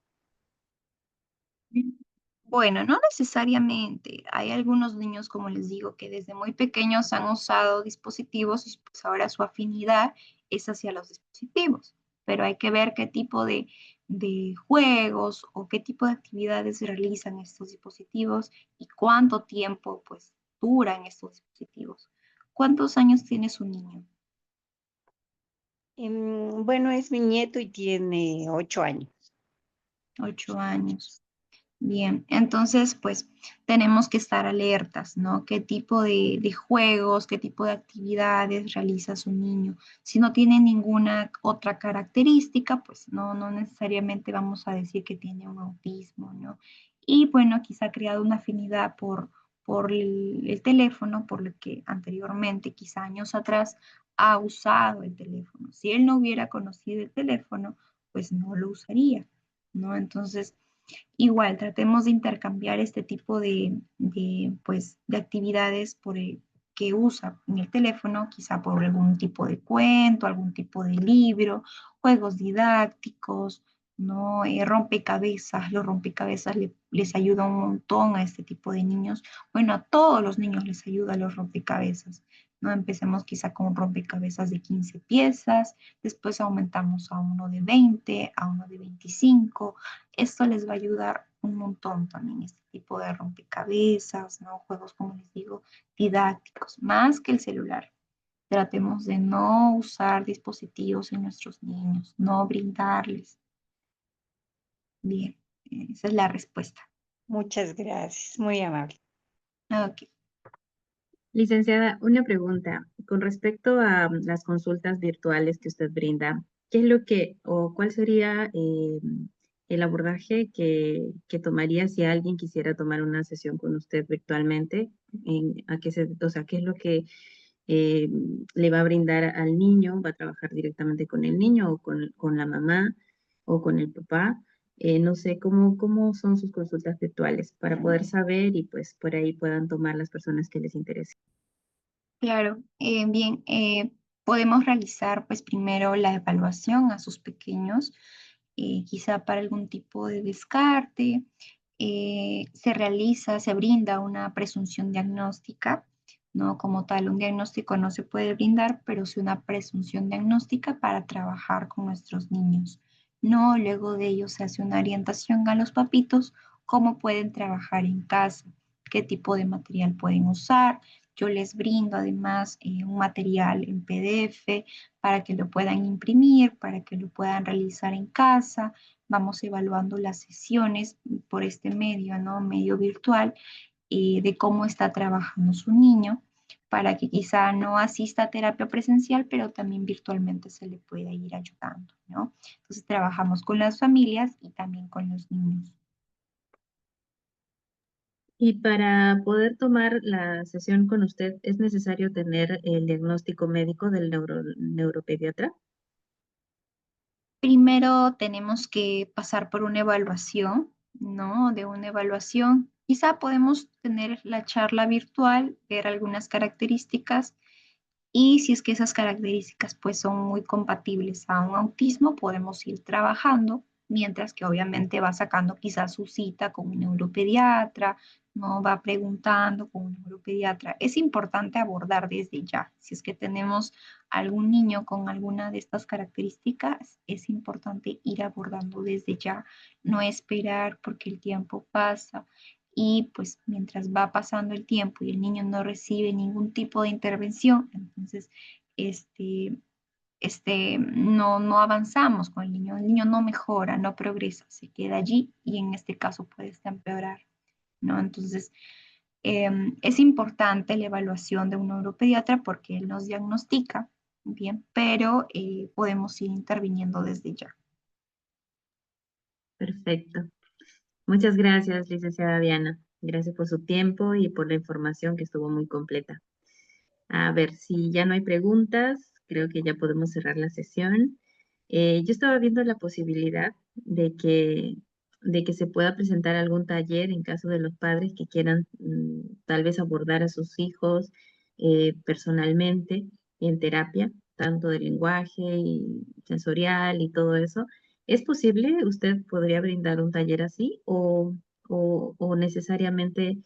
Bueno, no necesariamente. Hay algunos niños, como les digo, que desde muy pequeños han usado dispositivos y pues ahora su afinidad es hacia los dispositivos. Pero hay que ver qué tipo de juegos o qué tipo de actividades realizan estos dispositivos y cuánto tiempo pues duran estos dispositivos. ¿Cuántos años tiene su niño? Bueno, es mi nieto y tiene 8 años. 8 años. Bien, entonces pues tenemos que estar alertas, ¿no? ¿Qué tipo de juegos, qué tipo de actividades realiza su niño? Si no tiene ninguna otra característica, pues no necesariamente vamos a decir que tiene un autismo, ¿no? Y bueno, quizá ha creado una afinidad por el teléfono, por lo que anteriormente, quizá años atrás, ha usado el teléfono. Si él no hubiera conocido el teléfono, pues no lo usaría, ¿no? Entonces igual, tratemos de intercambiar este tipo pues, de actividades que usa en el teléfono, quizá por algún tipo de cuento, algún tipo de libro, juegos didácticos, ¿no? Rompecabezas, los rompecabezas les ayuda un montón a este tipo de niños. Bueno, a todos los niños les ayuda los rompecabezas, ¿no? Empecemos quizá con un rompecabezas de 15 piezas, después aumentamos a uno de 20, a uno de 25. Esto les va a ayudar un montón también, este tipo de rompecabezas, ¿no? Juegos, como les digo, didácticos, más que el celular. Tratemos de no usar dispositivos en nuestros niños, no brindarles. Bien, esa es la respuesta. Muchas gracias, muy amable. Ok. Licenciada, una pregunta. Con respecto a las consultas virtuales que usted brinda, ¿qué es lo que o cuál sería el abordaje que tomaría si alguien quisiera tomar una sesión con usted virtualmente? O sea, ¿qué es lo que eh, le va a brindar al niño? ¿Va a trabajar directamente con el niño o con la mamá o con el papá? No sé cómo son sus consultas virtuales para poder saber y pues por ahí puedan tomar las personas que les interesen. Claro, bien, podemos realizar pues primero la evaluación a sus pequeños, quizá para algún tipo de descarte, se brinda una presunción diagnóstica, ¿no? Como tal, un diagnóstico no se puede brindar, pero sí una presunción diagnóstica para trabajar con nuestros niños. No, luego de ello se hace una orientación a los papitos, cómo pueden trabajar en casa, qué tipo de material pueden usar. Yo les brindo además un material en PDF para que lo puedan imprimir, para que lo puedan realizar en casa. Vamos evaluando las sesiones por este medio, ¿no? Medio virtual, de cómo está trabajando su niño, para que quizá no asista a terapia presencial, pero también virtualmente se le pueda ir ayudando, ¿no? Entonces trabajamos con las familias y también con los niños. Y para poder tomar la sesión con usted, ¿es necesario tener el diagnóstico médico del neuropediatra? Primero tenemos que pasar por una evaluación, ¿no? De una evaluación. Quizá podemos tener la charla virtual, ver algunas características y si es que esas características pues son muy compatibles a un autismo, podemos ir trabajando mientras que obviamente va sacando quizás su cita con un neuropediatra, no va preguntando con un neuropediatra. Es importante abordar desde ya. Si es que tenemos algún niño con alguna de estas características, es importante ir abordando desde ya, no esperar porque el tiempo pasa. Y pues mientras va pasando el tiempo y el niño no recibe ningún tipo de intervención, entonces no avanzamos con el niño no mejora, no progresa, se queda allí y en este caso puede hasta empeorar, ¿no? Entonces, es importante la evaluación de un neuropediatra porque él nos diagnostica, bien, pero podemos ir interviniendo desde ya. Perfecto. Muchas gracias, licenciada Diana. Gracias por su tiempo y por la información que estuvo muy completa. A ver, si ya no hay preguntas, creo que ya podemos cerrar la sesión. Yo estaba viendo la posibilidad de que se pueda presentar algún taller en caso de los padres que quieran tal vez abordar a sus hijos personalmente en terapia, tanto de lenguaje y sensorial y todo eso. ¿Es posible? ¿Usted podría brindar un taller así o necesariamente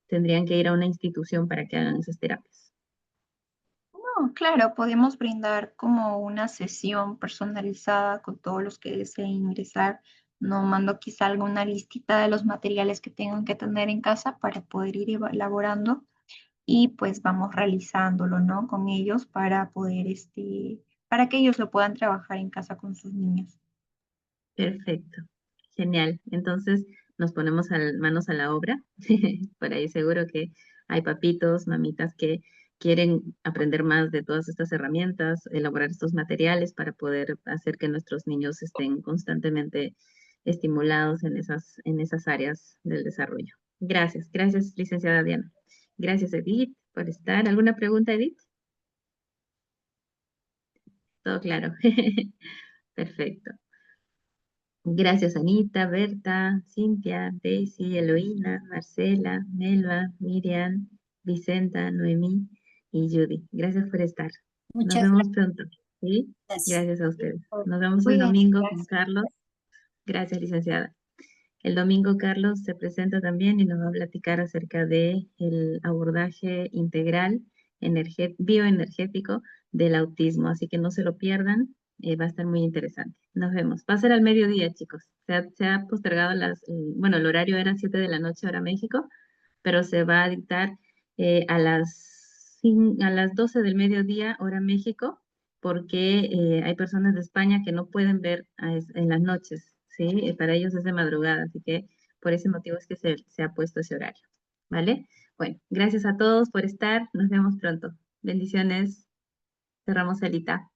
tendrían que ir a una institución para que hagan esas terapias? No, claro, podemos brindar como una sesión personalizada con todos los que deseen ingresar. No mando quizá alguna listita de los materiales que tengan que tener en casa para poder ir elaborando y pues vamos realizándolo, ¿no? Con ellos para poder, para que ellos lo puedan trabajar en casa con sus niños. Perfecto, genial. Entonces nos ponemos manos a la obra. Por ahí seguro que hay papitos, mamitas que quieren aprender más de todas estas herramientas, elaborar estos materiales para poder hacer que nuestros niños estén constantemente estimulados en esas áreas del desarrollo. Gracias, gracias, licenciada Diana. Gracias, Edith, por estar. ¿Alguna pregunta, Edith? Todo claro. Perfecto. Gracias, Anita, Berta, Cintia, Daisy, Eloína, Marcela, Melba, Miriam, Vicenta, Noemí y Judy. Gracias por estar. Nos Muchas vemos pronto. ¿Sí? gracias. Gracias a ustedes. Nos vemos el Cuídense, domingo con gracias. Carlos. Gracias, licenciada. El domingo Carlos se presenta también y nos va a platicar acerca de el abordaje integral bioenergético del autismo. Así que no se lo pierdan, va a estar muy interesante. Nos vemos. Va a ser al mediodía, chicos. Se ha postergado bueno, el horario era 7 de la noche hora México, pero se va a dictar a las 12 del mediodía hora México, porque hay personas de España que no pueden ver en las noches, ¿sí? Para ellos es de madrugada, así que por ese motivo es que se ha puesto ese horario, ¿vale? Bueno, gracias a todos por estar, nos vemos pronto. Bendiciones, cerramos Elita.